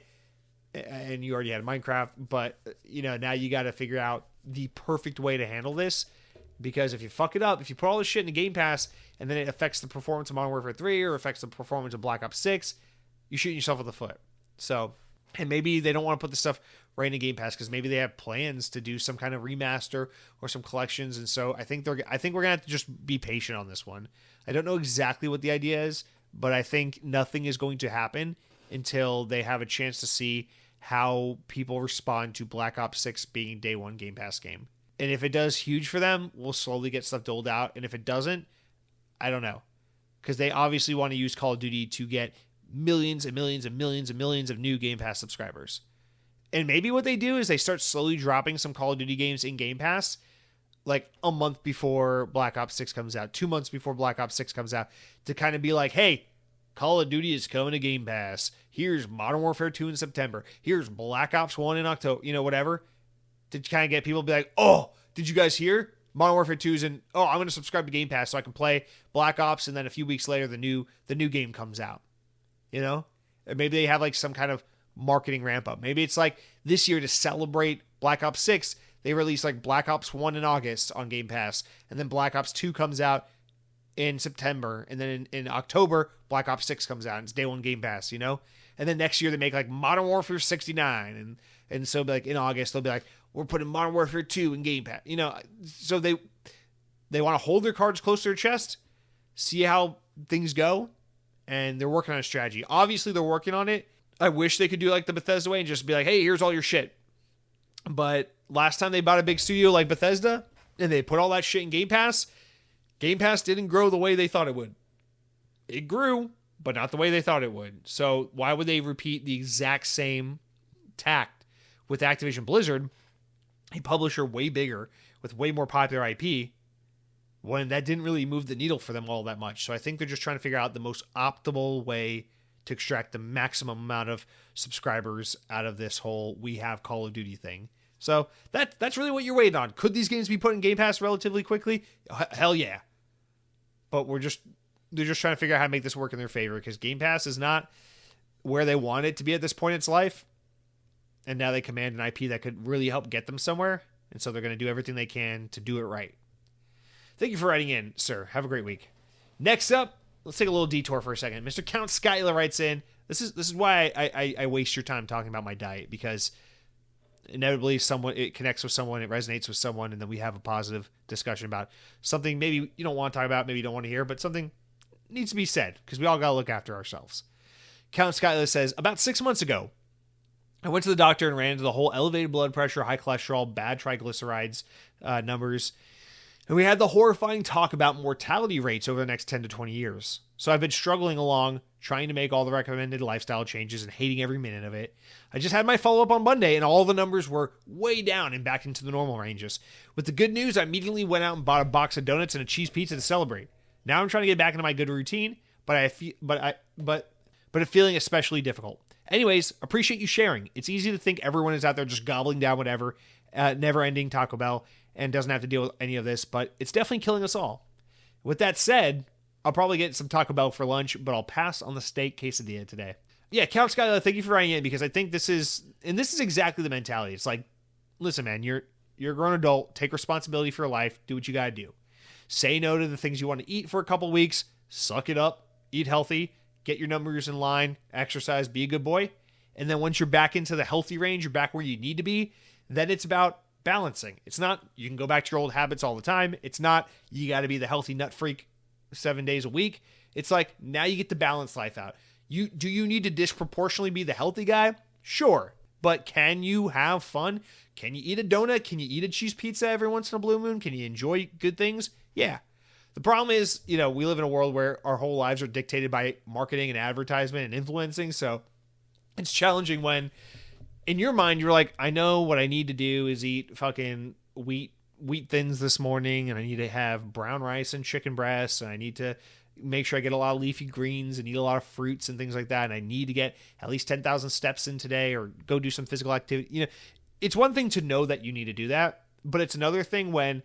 and you already had Minecraft, but, now you got to figure out the perfect way to handle this, because if you fuck it up, if you put all this shit in the Game Pass, and then it affects the performance of Modern Warfare 3 or affects the performance of Black Ops 6, you're shooting yourself in the foot. So, and maybe they don't want to put this stuff right in the Game Pass because maybe they have plans to do some kind of remaster or some collections, and so I think we're gonna have to just be patient on this one. I don't know exactly what the idea is, but I think nothing is going to happen until they have a chance to see how people respond to Black Ops 6 being day one Game Pass game. And if it does huge for them, we'll slowly get stuff doled out. And if it doesn't, I don't know. Because they obviously want to use Call of Duty to get millions and millions and millions and millions of new Game Pass subscribers. And maybe what they do is they start slowly dropping some Call of Duty games in Game Pass, like a month before Black Ops 6 comes out, 2 months before Black Ops 6 comes out, to kind of be like, hey, Call of Duty is coming to Game Pass. Here's Modern Warfare 2 in September. Here's Black Ops 1 in October. Whatever. To kind of get people to be like, oh, did you guys hear? Modern Warfare 2 is in, I'm going to subscribe to Game Pass so I can play Black Ops, and then a few weeks later, the new game comes out. Or maybe they have like some kind of marketing ramp up. Maybe it's like this year to celebrate Black Ops 6, they release like Black Ops 1 in August on Game Pass, and then Black Ops 2 comes out in September, and then in October, Black Ops 6 comes out, and it's day one Game Pass, And then next year they make like Modern Warfare 69, and so like in August they'll be like, we're putting Modern Warfare 2 in Game Pass. So they want to hold their cards close to their chest, see how things go, and they're working on a strategy. Obviously, they're working on it. I wish they could do like the Bethesda way and just be like, hey, here's all your shit. But last time they bought a big studio like Bethesda, and they put all that shit in Game Pass didn't grow the way they thought it would. It grew, but not the way they thought it would. So why would they repeat the exact same tact with Activision Blizzard, a publisher way bigger with way more popular IP, when that didn't really move the needle for them all that much? So I think they're just trying to figure out the most optimal way to extract the maximum amount of subscribers out of this whole we have Call of Duty thing. So that's really what you're waiting on. Could these games be put in Game Pass relatively quickly? Hell yeah. But they're just trying to figure out how to make this work in their favor, because Game Pass is not where they want it to be at this point in its life. And now they command an IP that could really help get them somewhere. And so they're going to do everything they can to do it right. Thank you for writing in, sir. Have a great week. Next up, let's take a little detour for a second. Mr. Count Skyler writes in. This is why I waste your time talking about my diet, because inevitably it connects with someone, it resonates with someone, and then we have a positive discussion about something maybe you don't want to talk about, maybe you don't want to hear, but something needs to be said, because we all got to look after ourselves. Count Skyler says, about 6 months ago, I went to the doctor and ran into the whole elevated blood pressure, high cholesterol, bad triglycerides numbers. And we had the horrifying talk about mortality rates over the next 10 to 20 years. So I've been struggling along, trying to make all the recommended lifestyle changes and hating every minute of it. I just had my follow-up on Monday, and all the numbers were way down and back into the normal ranges. With the good news, I immediately went out and bought a box of donuts and a cheese pizza to celebrate. Now I'm trying to get back into my good routine, but it's feeling especially difficult. Anyways, appreciate you sharing. It's easy to think everyone is out there just gobbling down whatever, never-ending Taco Bell, and doesn't have to deal with any of this, but it's definitely killing us all. With that said, I'll probably get some Taco Bell for lunch, but I'll pass on the steak quesadilla today. Yeah, Count Skylar, thank you for writing in, because I think this is exactly the mentality. It's like, listen, man, you're a grown adult. Take responsibility for your life. Do what you gotta do. Say no to the things you want to eat for a couple weeks. Suck it up. Eat healthy. Get your numbers in line. Exercise. Be a good boy. And then once you're back into the healthy range, you're back where you need to be, then it's about balancing. It's not you can go back to your old habits all the time. It's not you got to be the healthy nut freak 7 days a week. It's like now you get to balance life out. Do you need to disproportionately be the healthy guy? Sure. But can you have fun? Can you eat a donut? Can you eat a cheese pizza every once in a blue moon? Can you enjoy good things? Yeah. The problem is, we live in a world where our whole lives are dictated by marketing and advertisement and influencing. So it's challenging when in your mind, you're like, I know what I need to do is eat fucking wheat thins this morning, and I need to have brown rice and chicken breasts, and I need to make sure I get a lot of leafy greens and eat a lot of fruits and things like that, and I need to get at least 10,000 steps in today or go do some physical activity. It's one thing to know that you need to do that, but it's another thing when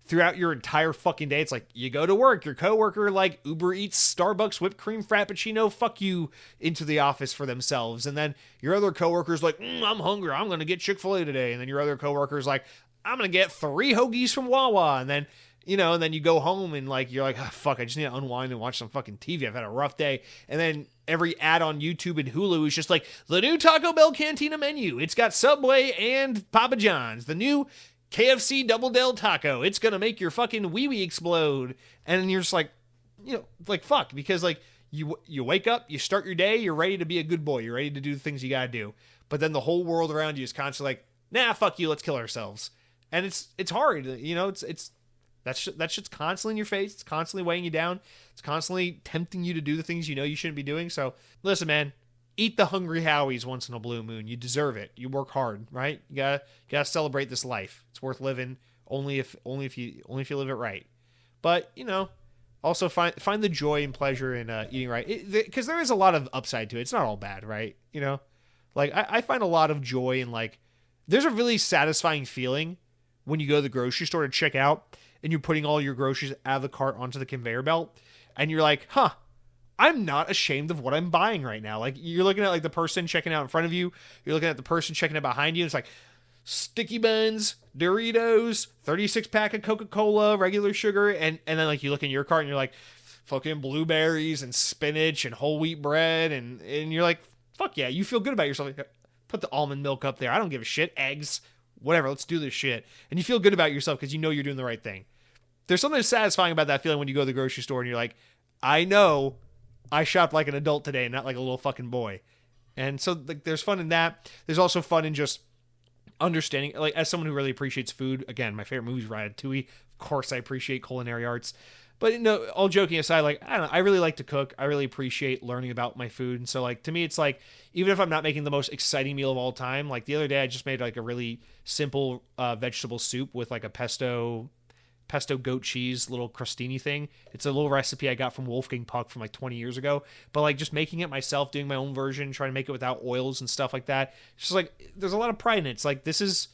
throughout your entire fucking day, it's like you go to work, your coworker like Uber Eats Starbucks whipped cream frappuccino, fuck you, into the office for themselves. And then your other coworker's like, I'm hungry, I'm going to get Chick-fil-A today. And then your other coworker's like, I'm going to get 3 hoagies from Wawa. And then, and then you go home and like, you're like, oh, fuck, I just need to unwind and watch some fucking TV. I've had a rough day. And then every ad on YouTube and Hulu is just like the new Taco Bell Cantina menu. It's got Subway and Papa John's. The new KFC Double Del Taco. It's going to make your fucking wee-wee explode. And you're just like, like fuck, because like you wake up, you start your day, you're ready to be a good boy. You're ready to do the things you got to do. But then the whole world around you is constantly like, nah, fuck you, let's kill ourselves. And it's hard, that shit's constantly in your face. It's constantly weighing you down. It's constantly tempting you to do the things you shouldn't be doing. So listen, man, eat the hungry Howies once in a blue moon. You deserve it. You work hard, right? You gotta celebrate this life. It's worth living only if you live it right. But also find the joy and pleasure in eating right, because there is a lot of upside to it. It's not all bad, right? Like I find a lot of joy in like there's a really satisfying feeling when you go to the grocery store to check out and you're putting all your groceries out of the cart onto the conveyor belt and you're like, I'm not ashamed of what I'm buying right now. Like you're looking at like the person checking out in front of you. You're looking at the person checking out behind you. It's like sticky buns, Doritos, 36 pack of Coca-Cola, regular sugar. And then like you look in your cart and you're like fucking blueberries and spinach and whole wheat bread. And you're like, fuck yeah. You feel good about yourself. Like, put the almond milk up there. I don't give a shit. Eggs, whatever. Let's do this shit. And you feel good about yourself because you're doing the right thing. There's something satisfying about that feeling when you go to the grocery store and you're like, I know I shopped like an adult today, not like a little fucking boy. And so like, there's fun in that. There's also fun in just understanding, like as someone who really appreciates food. Again, my favorite movie is Ratatouille. Of course, I appreciate culinary arts. But all joking aside, like I don't know, I really like to cook. I really appreciate learning about my food. And so like to me, it's like even if I'm not making the most exciting meal of all time, like the other day I just made like a really simple vegetable soup with like a pesto goat cheese little crostini thing. It's a little recipe I got from Wolfgang Puck from like 20 years ago. But like just making it myself, doing my own version, trying to make it without oils and stuff like that. It's just like there's a lot of pride in it. It's like this is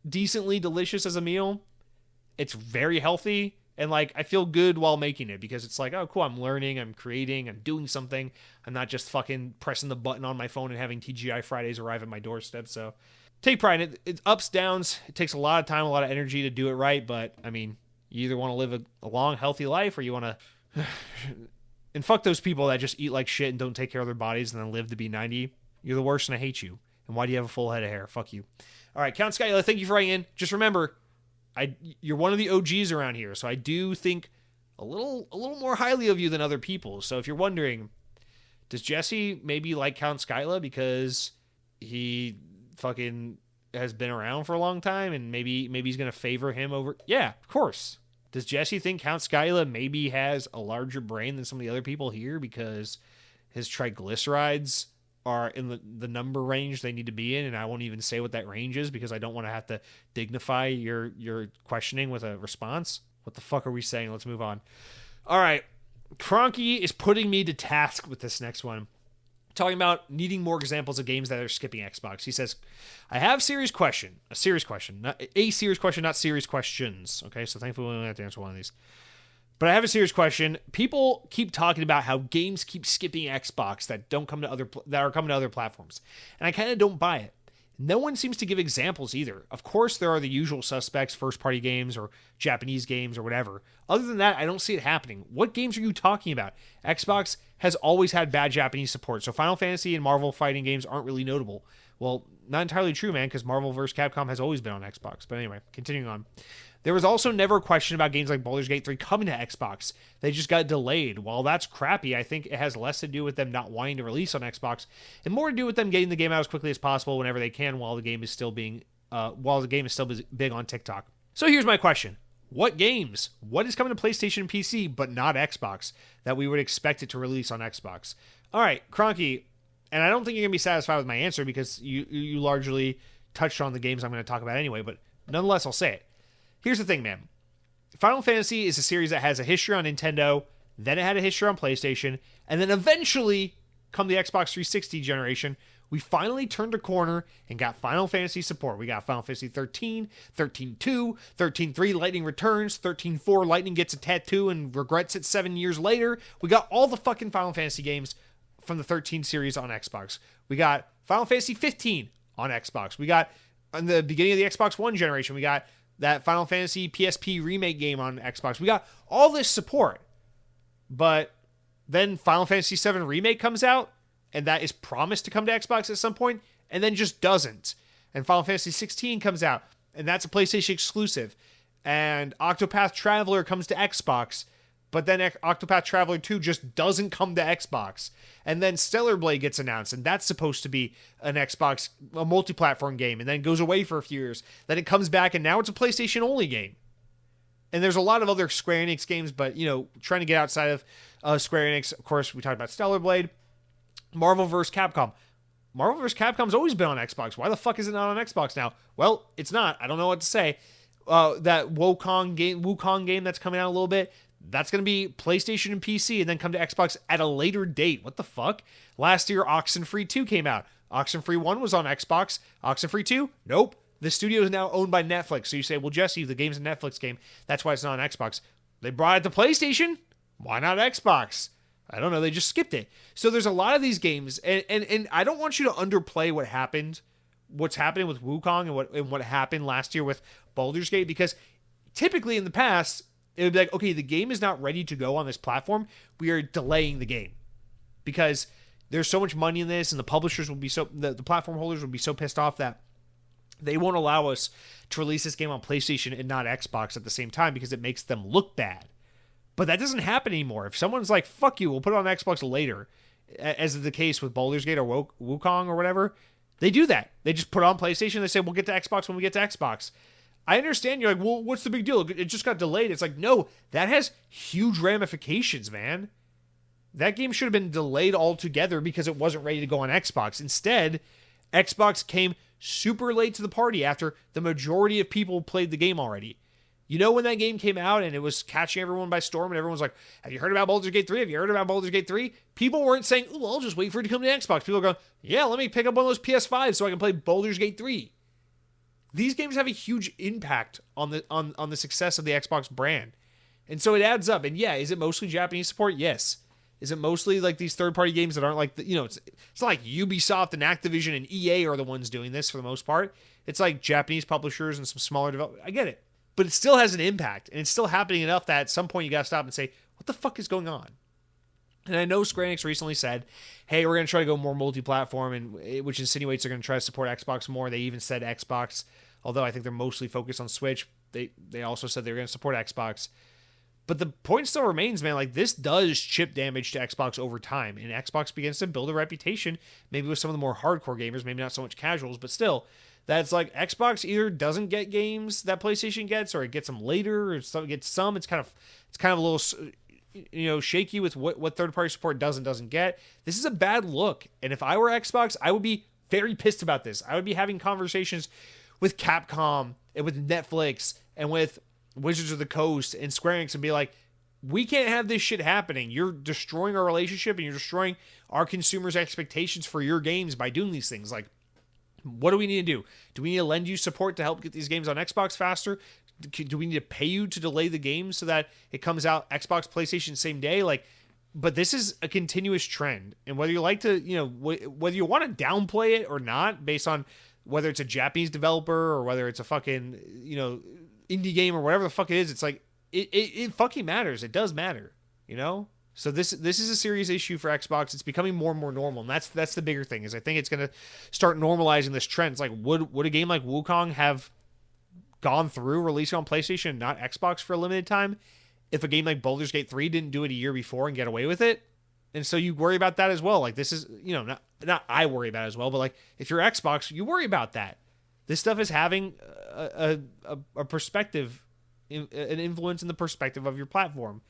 decently delicious as a meal. It's very healthy. And like I feel good while making it because it's like, oh cool, I'm learning, I'm creating, I'm doing something. I'm not just fucking pressing the button on my phone and having TGI Fridays arrive at my doorstep. So take pride in it. It's ups, downs. It takes a lot of time, a lot of energy to do it right. But I mean, you either want to live a long, healthy life or you want to... and fuck those people that just eat like shit and don't take care of their bodies and then live to be 90. You're the worst and I hate you. And why do you have a full head of hair? Fuck you. All right, Count Skylar, thank you for writing in. Just remember, you're one of the OGs around here, so I do think a little more highly of you than other people. So if you're wondering, does Jesse maybe like Count Skylar because he fucking has been around for a long time, and maybe he's going to favor him over. Yeah, of course. Does Jesse think Count Skyla maybe has a larger brain than some of the other people here because his triglycerides are in the number range they need to be in, and I won't even say what that range is because I don't want to have to dignify your questioning with a response? What the fuck are we saying? Let's move on. All right. Cronky is putting me to task with this next one. Talking about needing more examples of games that are skipping Xbox. He says, I have a serious question, not serious questions. Okay, so thankfully we only have to answer one of these. But I have a serious question. People keep talking about how games keep skipping Xbox that are coming to other platforms. And I kind of don't buy it. No one seems to give examples either. Of course, there are the usual suspects, first-party games or Japanese games or whatever. Other than that, I don't see it happening. What games are you talking about? Xbox has always had bad Japanese support, so Final Fantasy and Marvel fighting games aren't really notable. Well, not entirely true, man, because Marvel vs. Capcom has always been on Xbox. But anyway, continuing on. There was also never a question about games like Baldur's Gate 3 coming to Xbox. They just got delayed. While that's crappy, I think it has less to do with them not wanting to release on Xbox and more to do with them getting the game out as quickly as possible whenever they can while the game is still big on TikTok. So here's my question. What games? What is coming to PlayStation and PC but not Xbox that we would expect it to release on Xbox? All right, Cronky, and I don't think you're going to be satisfied with my answer because you largely touched on the games I'm going to talk about anyway, but nonetheless, I'll say it. Here's the thing, man. Final Fantasy is a series that has a history on Nintendo, then it had a history on PlayStation, and then eventually, come the Xbox 360 generation, we finally turned a corner and got Final Fantasy support. We got Final Fantasy 13, 13.2, 13.3, Lightning Returns, 13.4, Lightning gets a tattoo and regrets it 7 years later. We got all the fucking Final Fantasy games from the 13 series on Xbox. We got Final Fantasy 15 on Xbox. We got, in the beginning of the Xbox One generation, we got that Final Fantasy PSP remake game on Xbox. We got all this support. But then Final Fantasy VII Remake comes out, and that is promised to come to Xbox at some point, and then just doesn't. And Final Fantasy 16 comes out, and that's a PlayStation exclusive. And Octopath Traveler comes to Xbox, but then Octopath Traveler 2 just doesn't come to Xbox. And then Stellar Blade gets announced, and that's supposed to be a multi-platform game, and then it goes away for a few years. Then it comes back, and now it's a PlayStation-only game. And there's a lot of other Square Enix games, but, trying to get outside of Square Enix, of course, we talked about Stellar Blade. Marvel vs. Capcom. Marvel vs. Capcom's always been on Xbox. Why the fuck is it not on Xbox now? Well, it's not. I don't know what to say. That Wukong game that's coming out a little bit, that's going to be PlayStation and PC and then come to Xbox at a later date. What the fuck? Last year, Oxenfree 2 came out. Oxenfree 1 was on Xbox. Oxenfree 2? Nope. The studio is now owned by Netflix. So you say, well, Jesse, the game's a Netflix game. That's why it's not on Xbox. They brought it to PlayStation. Why not Xbox? I don't know. They just skipped it. So there's a lot of these games. And I don't want you to underplay what's happening with Wukong and what happened last year with Baldur's Gate. Because typically in the past, it would be like, okay, the game is not ready to go on this platform. We are delaying the game because there's so much money in this, and the publishers will be the platform holders will be so pissed off that they won't allow us to release this game on PlayStation and not Xbox at the same time because it makes them look bad. But that doesn't happen anymore. If someone's like, fuck you, we'll put it on Xbox later, as is the case with Baldur's Gate or Wukong or whatever, they do that. They just put it on PlayStation. They say, we'll get to Xbox when we get to Xbox. I understand you're like, well, what's the big deal? It just got delayed. It's like, no, that has huge ramifications, man. That game should have been delayed altogether because it wasn't ready to go on Xbox. Instead, Xbox came super late to the party after the majority of people played the game already. You know, when that game came out and it was catching everyone by storm and everyone was like, have you heard about Baldur's Gate 3? Have you heard about Baldur's Gate 3? People weren't saying, oh, I'll just wait for it to come to Xbox. People are going, yeah, let me pick up one of those PS5s so I can play Baldur's Gate 3. These games have a huge impact on the success of the Xbox brand. And so it adds up. And yeah, is it mostly Japanese support? Yes. Is it mostly like these third-party games that aren't like, it's not like Ubisoft and Activision and EA are the ones doing this for the most part. It's like Japanese publishers and some smaller developers. I get it. But it still has an impact. And it's still happening enough that at some point you got to stop and say, what the fuck is going on? And I know Square Enix recently said, hey, we're going to try to go more multi-platform, and which insinuates they're going to try to support Xbox more. They even said Xbox, although I think they're mostly focused on Switch. They also said they were going to support Xbox. But the point still remains, man, like this does chip damage to Xbox over time. And Xbox begins to build a reputation, maybe with some of the more hardcore gamers, maybe not so much casuals, but still, that's like Xbox either doesn't get games that PlayStation gets, or it gets them later, or some gets some. It's kind of a little, shaky with what third-party support does and doesn't get. This is a bad look. And if I were Xbox, I would be very pissed about this. I would be having conversations with Capcom and with Netflix and with Wizards of the Coast and Square Enix and be like, we can't have this shit happening. You're destroying our relationship and you're destroying our consumers' expectations for your games by doing these things. Like, what do we need to do? Do we need to lend you support to help get these games on Xbox faster? Do we need to pay you to delay the game so that it comes out Xbox, PlayStation same day? Like, but this is a continuous trend. And whether you like to, whether you want to downplay it or not, based on whether it's a Japanese developer or whether it's a fucking, indie game or whatever the fuck it is, it's like it fucking matters. It does matter, So this is a serious issue for Xbox. It's becoming more and more normal, and that's the bigger thing. Is I think it's gonna start normalizing this trend. It's like would a game like Wukong have gone through releasing on PlayStation and not Xbox for a limited time if a game like Baldur's Gate 3 didn't do it a year before and get away with it? And so you worry about that as well. Like this is not I worry about it as well, but like if you're Xbox, you worry about that. This stuff is having a perspective, an influence in the perspective of your platform.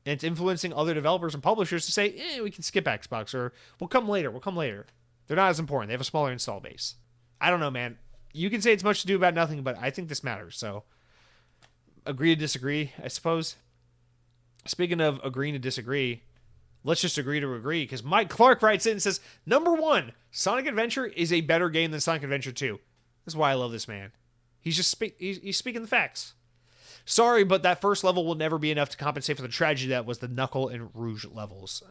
And it's influencing other developers and publishers to say, we can skip Xbox, or we'll come later. They're not as important. They have a smaller install base. I don't know, man. You can say it's much to do about nothing, but I think this matters. So agree to disagree, I suppose. Speaking of agreeing to disagree, let's just agree to agree, because Mike Clark writes in and says, number 1, Sonic Adventure is a better game than Sonic Adventure 2. This is why I love this man. He's just he's speaking the facts. Sorry, but that first level will never be enough to compensate for the tragedy that was the Knuckle and Rouge levels.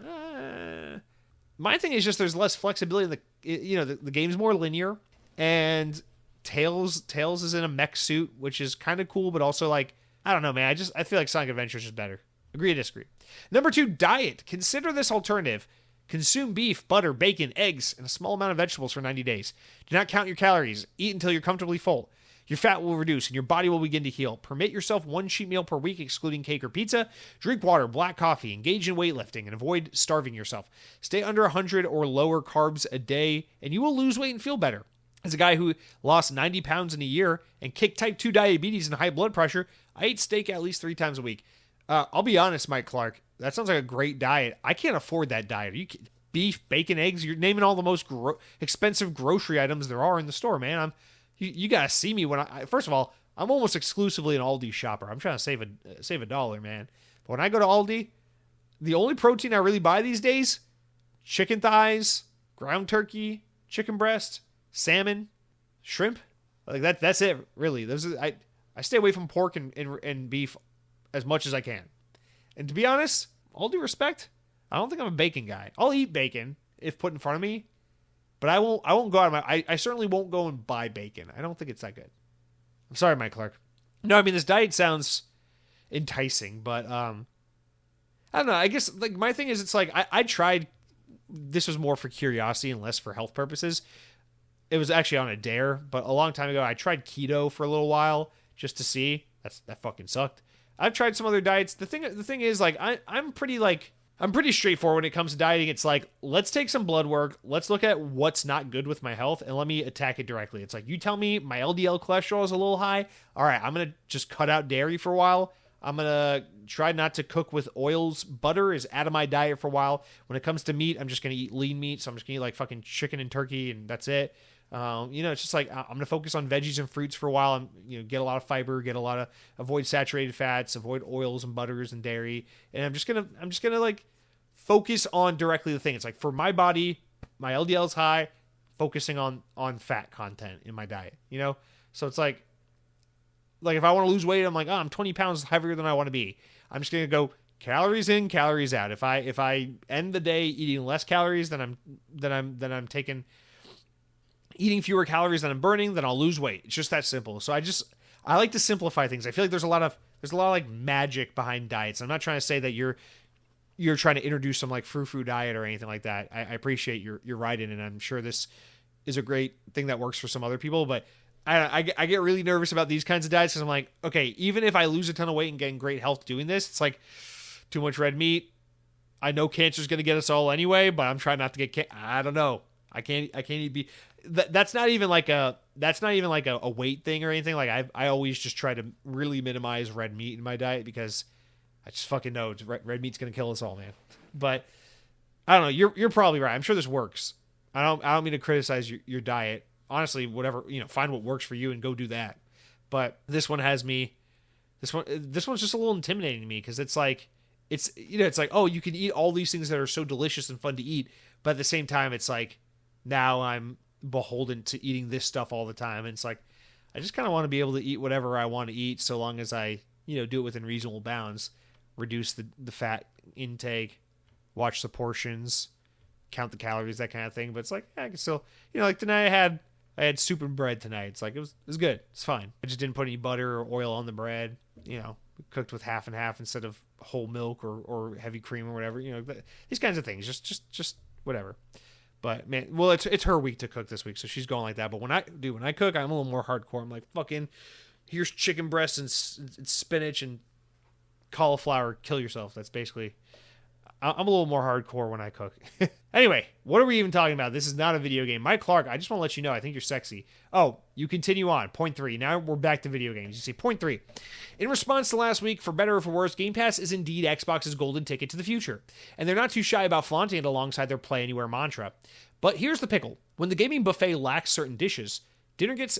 My thing is just there's less flexibility in the game's more linear, and Tails is in a mech suit, which is kind of cool, but also like, I don't know, man. I feel like Sonic Adventure is just better. Agree to disagree. Number 2, diet. Consider this alternative. Consume beef, butter, bacon, eggs, and a small amount of vegetables for 90 days. Do not count your calories. Eat until you're comfortably full. Your fat will reduce and your body will begin to heal. Permit yourself 1 cheat meal per week, excluding cake or pizza. Drink water, black coffee, engage in weightlifting, and avoid starving yourself. Stay under 100 or lower carbs a day, and you will lose weight and feel better. As a guy who lost 90 pounds in a year and kicked type 2 diabetes and high blood pressure, I eat steak at least 3 times a week. I'll be honest, Mike Clark, that sounds like a great diet. I can't afford that diet. Beef, bacon, eggs, you're naming all the most expensive grocery items there are in the store, man. You gotta see me when first of all, I'm almost exclusively an Aldi shopper. I'm trying to save a dollar, man. But when I go to Aldi, the only protein I really buy these days, chicken thighs, ground turkey, chicken breast, salmon, shrimp. Like that's it, really. I stay away from pork and beef as much as I can. And to be honest, all due respect, I don't think I'm a bacon guy. I'll eat bacon if put in front of me, but I won't go out of I certainly won't go and buy bacon. I don't think it's that good. I'm sorry, Mike Clark. No, I mean, this diet sounds enticing, but I don't know. I guess like my thing is, it's like I tried. This was more for curiosity and less for health purposes. It was actually on a dare, but a long time ago I tried keto for a little while just to see. That fucking sucked. I've tried some other diets. The thing is, like, I'm pretty straightforward when it comes to dieting. It's like, let's take some blood work. Let's look at what's not good with my health, and let me attack it directly. It's like, you tell me my LDL cholesterol is a little high. All right, I'm going to just cut out dairy for a while. I'm going to try not to cook with oils. Butter is out of my diet for a while. When it comes to meat, I'm just going to eat lean meat. So I'm just going to eat like fucking chicken and turkey, and that's it. It's just like, I'm going to focus on veggies and fruits for a while and, get a lot of fiber, avoid saturated fats, avoid oils and butters and dairy. And I'm just going to like focus on directly the thing. It's like, for my body, my LDL is high, focusing on fat content in my diet, So it's like if I want to lose weight, I'm like, I'm 20 pounds heavier than I want to be. I'm just going to go calories in, calories out. If I end the day eating less calories than I'm taking, eating fewer calories than I'm burning, then I'll lose weight. It's just that simple. So I like to simplify things. I feel like there's a lot of like magic behind diets. I'm not trying to say that you're trying to introduce some like frou-frou diet or anything like that. I appreciate your writing, and I'm sure this is a great thing that works for some other people, but I get really nervous about these kinds of diets because I'm like, okay, even if I lose a ton of weight and gain great health doing this, it's like too much red meat. I know cancer's going to get us all anyway, but I'm trying not to get I don't know. I can't eat that's not even like a weight thing or anything. Like I always just try to really minimize red meat in my diet because I just fucking know red meat's going to kill us all, man. But I don't know. You're probably right. I'm sure this works. I don't mean to criticize your diet. Honestly, whatever, find what works for you and go do that. But this one has me. This one's just a little intimidating to me because it's like, oh, you can eat all these things that are so delicious and fun to eat, but at the same time, it's like now I'm beholden to eating this stuff all the time, and it's like I just kind of want to be able to eat whatever I want to eat so long as I do it within reasonable bounds, reduce the fat intake, watch the portions, count the calories, that kind of thing. But it's like I can still, like tonight I had soup and bread tonight. It's like it was good. It's fine. I just didn't put any butter or oil on the bread. Cooked with half and half instead of whole milk or heavy cream or whatever. These kinds of things. Just whatever. But man, well, it's her week to cook this week, so she's going like that. But when I cook, I'm a little more hardcore. I'm like, fucking, here's chicken breast and spinach and cauliflower. Kill yourself. That's basically. I'm a little more hardcore when I cook. Anyway, what are we even talking about? This is not a video game. Mike Clark, I just want to let you know, I think you're sexy. Oh, you continue on. Point 3. Now we're back to video games. You see, point 3. In response to last week, for better or for worse, Game Pass is indeed Xbox's golden ticket to the future. And they're not too shy about flaunting it alongside their Play Anywhere mantra. But here's the pickle. When the gaming buffet lacks certain dishes, diners get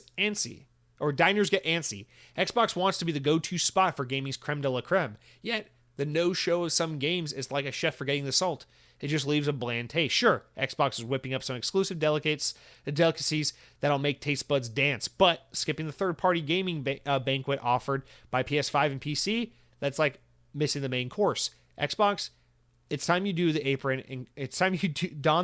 antsy. Xbox wants to be the go-to spot for gaming's creme de la creme. Yet, the no-show of some games is like a chef forgetting the salt. It just leaves a bland taste. Sure, Xbox is whipping up some exclusive delicacies that'll make taste buds dance, but skipping the third-party gaming banquet offered by PS5 and PC, that's like missing the main course. Xbox, it's time you don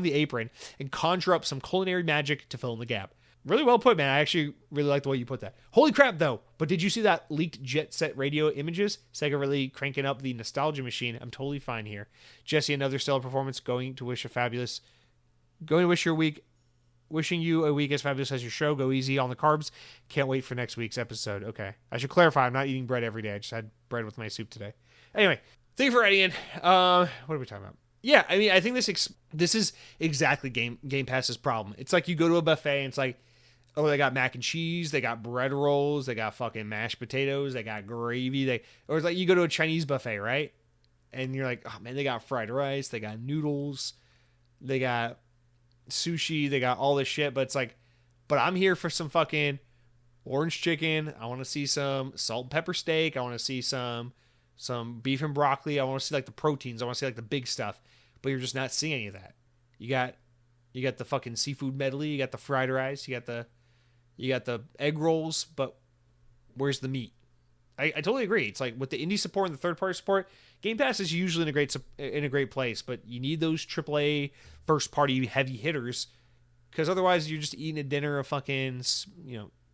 the apron and conjure up some culinary magic to fill in the gap. Really well put, man. I actually really like the way you put that. Holy crap, though. But did you see that leaked Jet Set Radio images? Sega really cranking up the nostalgia machine. I'm totally fine here. Jesse, another stellar performance. Wishing you a week as fabulous as your show. Go easy on the carbs. Can't wait for next week's episode. Okay. I should clarify, I'm not eating bread every day. I just had bread with my soup today. Anyway, thank you for writing in. What are we talking about? Yeah, I mean, I think this is exactly Game Pass's problem. It's like you go to a buffet and it's like, oh, they got mac and cheese, they got bread rolls, they got fucking mashed potatoes, they got gravy. Or it's like you go to a Chinese buffet, right? And you're like, oh man, they got fried rice, they got noodles, they got sushi, they got all this shit. But it's like, but I'm here for some fucking orange chicken. I want to see some salt and pepper steak. I want to see some beef and broccoli. I want to see like the proteins. I want to see like the big stuff. But you're just not seeing any of that. You got the fucking seafood medley. You got the fried rice. You got the egg rolls. But where's the meat? I totally agree. It's like with the indie support and the third party support, Game Pass is usually in a great place. But you need those AAA first party heavy hitters, because otherwise you're just eating a dinner of fucking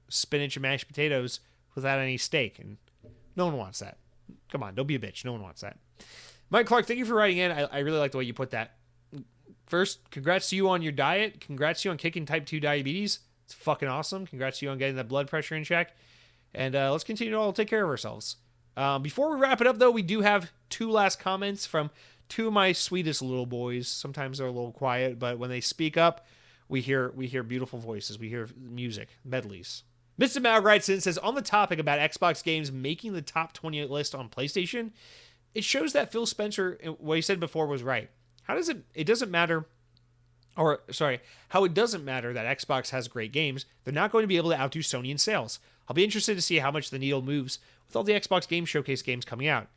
spinach and mashed potatoes without any steak, and no one wants that. Come on, don't be a bitch. No one wants that. Mike Clark, thank you for writing in. I really like the way you put that. First, congrats to you on your diet. Congrats to you on kicking type 2 diabetes. It's fucking awesome. Congrats to you on getting that blood pressure in check. And let's continue to all take care of ourselves. Before we wrap it up, though, we do have 2 last comments from 2 of my sweetest little boys. Sometimes they're a little quiet, but when they speak up, we hear beautiful voices. We hear music, medleys. Mr. Mag writes in and says, on the topic about Xbox games making the top 28 list on PlayStation, it shows that Phil Spencer, what he said before was right. How it doesn't matter that Xbox has great games, they're not going to be able to outdo Sony in sales. I'll be interested to see how much the needle moves with all the Xbox Game Showcase games coming out.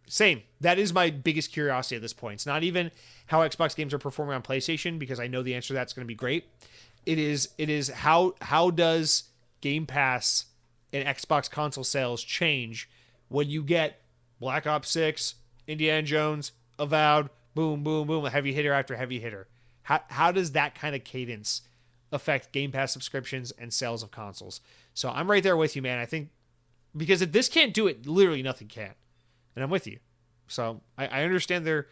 Same. That is my biggest curiosity at this point. It's not even how Xbox games are performing on PlayStation, because I know the answer to that's going to be great. It is how does Game Pass and Xbox console sales change when you get Black Ops 6, Indiana Jones, Avowed, boom, boom, boom, a heavy hitter after heavy hitter. How does that kind of cadence affect Game Pass subscriptions and sales of consoles? So I'm right there with you, man. I think because if this can't do it, literally nothing can. And I'm with you. So I understand their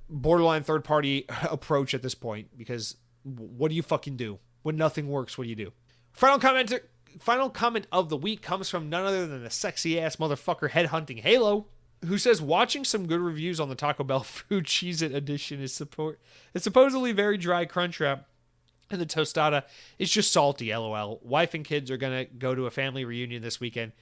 borderline third-party approach at this point, because what do you fucking do? When nothing works, what do you do? Final comment final comment of the week comes from none other than the sexy-ass motherfucker Headhunting Halo, who says, watching some good reviews on the Taco Bell Food Cheez-It edition is supposedly very dry crunch wrap, and the tostada is just salty, lol. Wife and kids are going to go to a family reunion this weekend.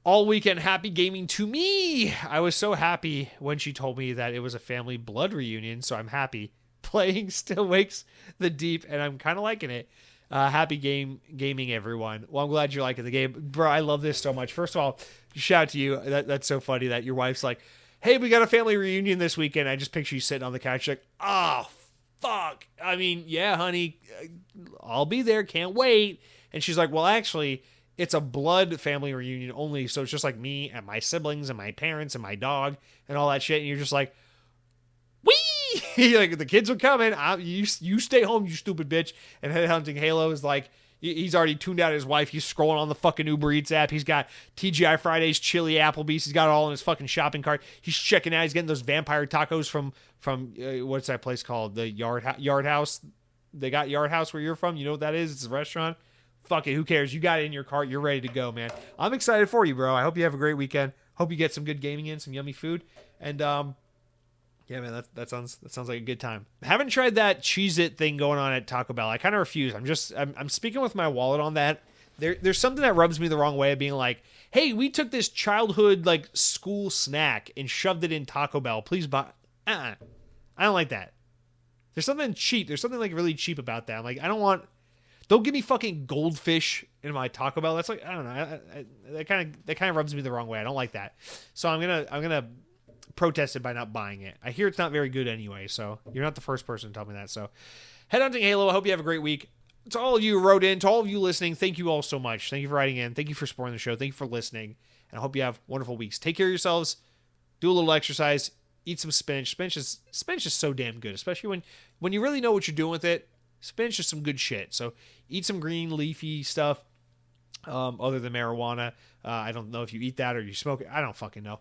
All weekend happy gaming to me. I was so happy when she told me that it was a family blood reunion, so I'm happy. Playing still wakes the deep, and I'm kind of liking it. Happy gaming, everyone. Well, I'm glad you're liking the game. Bro, I love this so much. First of all, shout out to you. That's so funny that your wife's like, hey, we got a family reunion this weekend. I just picture you sitting on the couch like, oh, fuck. I mean, yeah, honey, I'll be there. Can't wait. And she's like, well, actually, it's a blood family reunion only. So it's just like me and my siblings and my parents and my dog and all that shit. And you're just like, like, the kids are coming. You stay home, you stupid bitch. And Headhunting Halo is like, he's already tuned out his wife. He's scrolling on the fucking Uber Eats app. He's got TGI Fridays, chili, Applebee's. He's got it all in his fucking shopping cart. He's checking out. He's getting those vampire tacos from what's that place called? The Yard House. They got Yard House where you're from. You know what that is? It's a restaurant. Fuck it. Who cares? You got it in your cart. You're ready to go, man. I'm excited for you, bro. I hope you have a great weekend. Hope you get some good gaming in, some yummy food. And, yeah, man, that sounds like a good time. I haven't tried that Cheez-It thing going on at Taco Bell. I kind of refuse. I'm speaking with my wallet on that. There's something that rubs me the wrong way of being like, hey, we took this childhood like school snack and shoved it in Taco Bell. Please buy. I don't like that. There's something cheap. There's something like really cheap about that. I'm like, don't give me fucking goldfish in my Taco Bell. That's like, I don't know. That kind of rubs me the wrong way. I don't like that. So I'm gonna protested by not buying it. I hear it's not very good anyway, so you're not the first person to tell me that. So Headhunting Halo, I hope you have a great week. To all of you who wrote in, to all of you listening, thank you all so much. Thank you for writing in. Thank you for supporting the show. Thank you for listening. And I hope you have wonderful weeks. Take care of yourselves. Do a little exercise. Eat some spinach. Spinach is so damn good, especially when you really know what you're doing with it. Spinach is some good shit. So eat some green leafy stuff other than marijuana. I don't know if you eat that or you smoke it. I don't fucking know.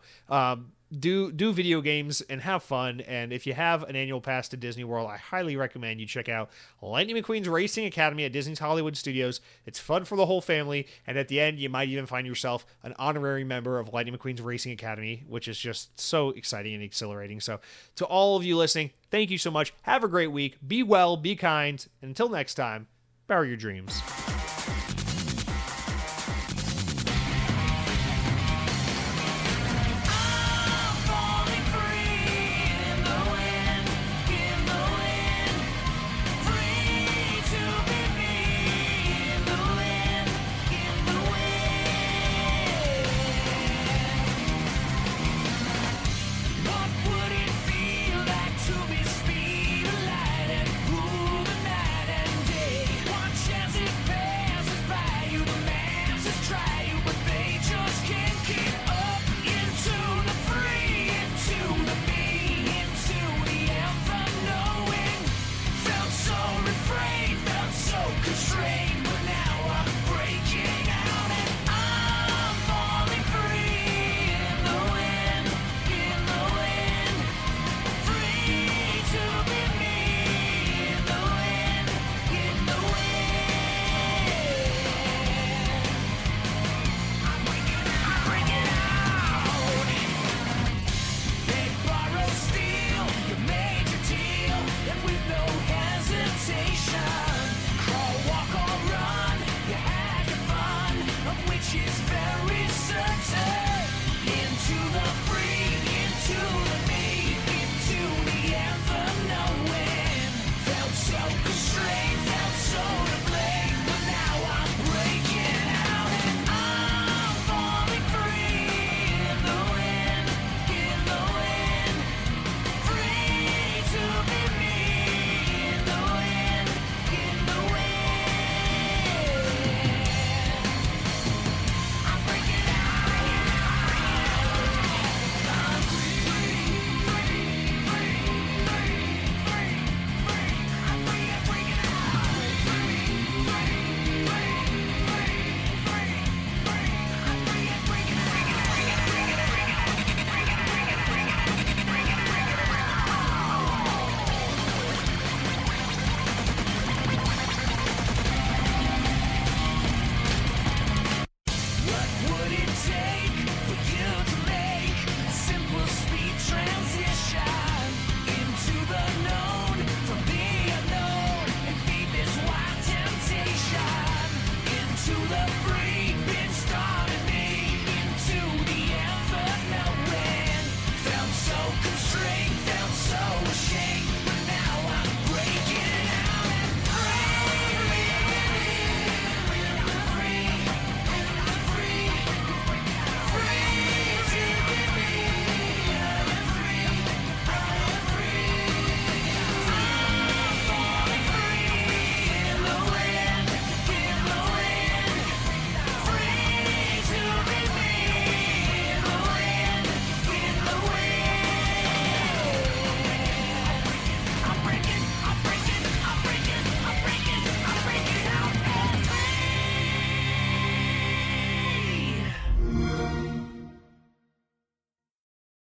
Do video games and have fun. And if you have an annual pass to Disney World, I highly recommend you check out Lightning McQueen's Racing Academy at Disney's Hollywood Studios. It's fun for the whole family, and at the end, you might even find yourself an honorary member of Lightning McQueen's Racing Academy, which is just so exciting and exhilarating. So to all of you listening, thank you so much. Have a great week. Be well, be kind, and until next time, power your dreams.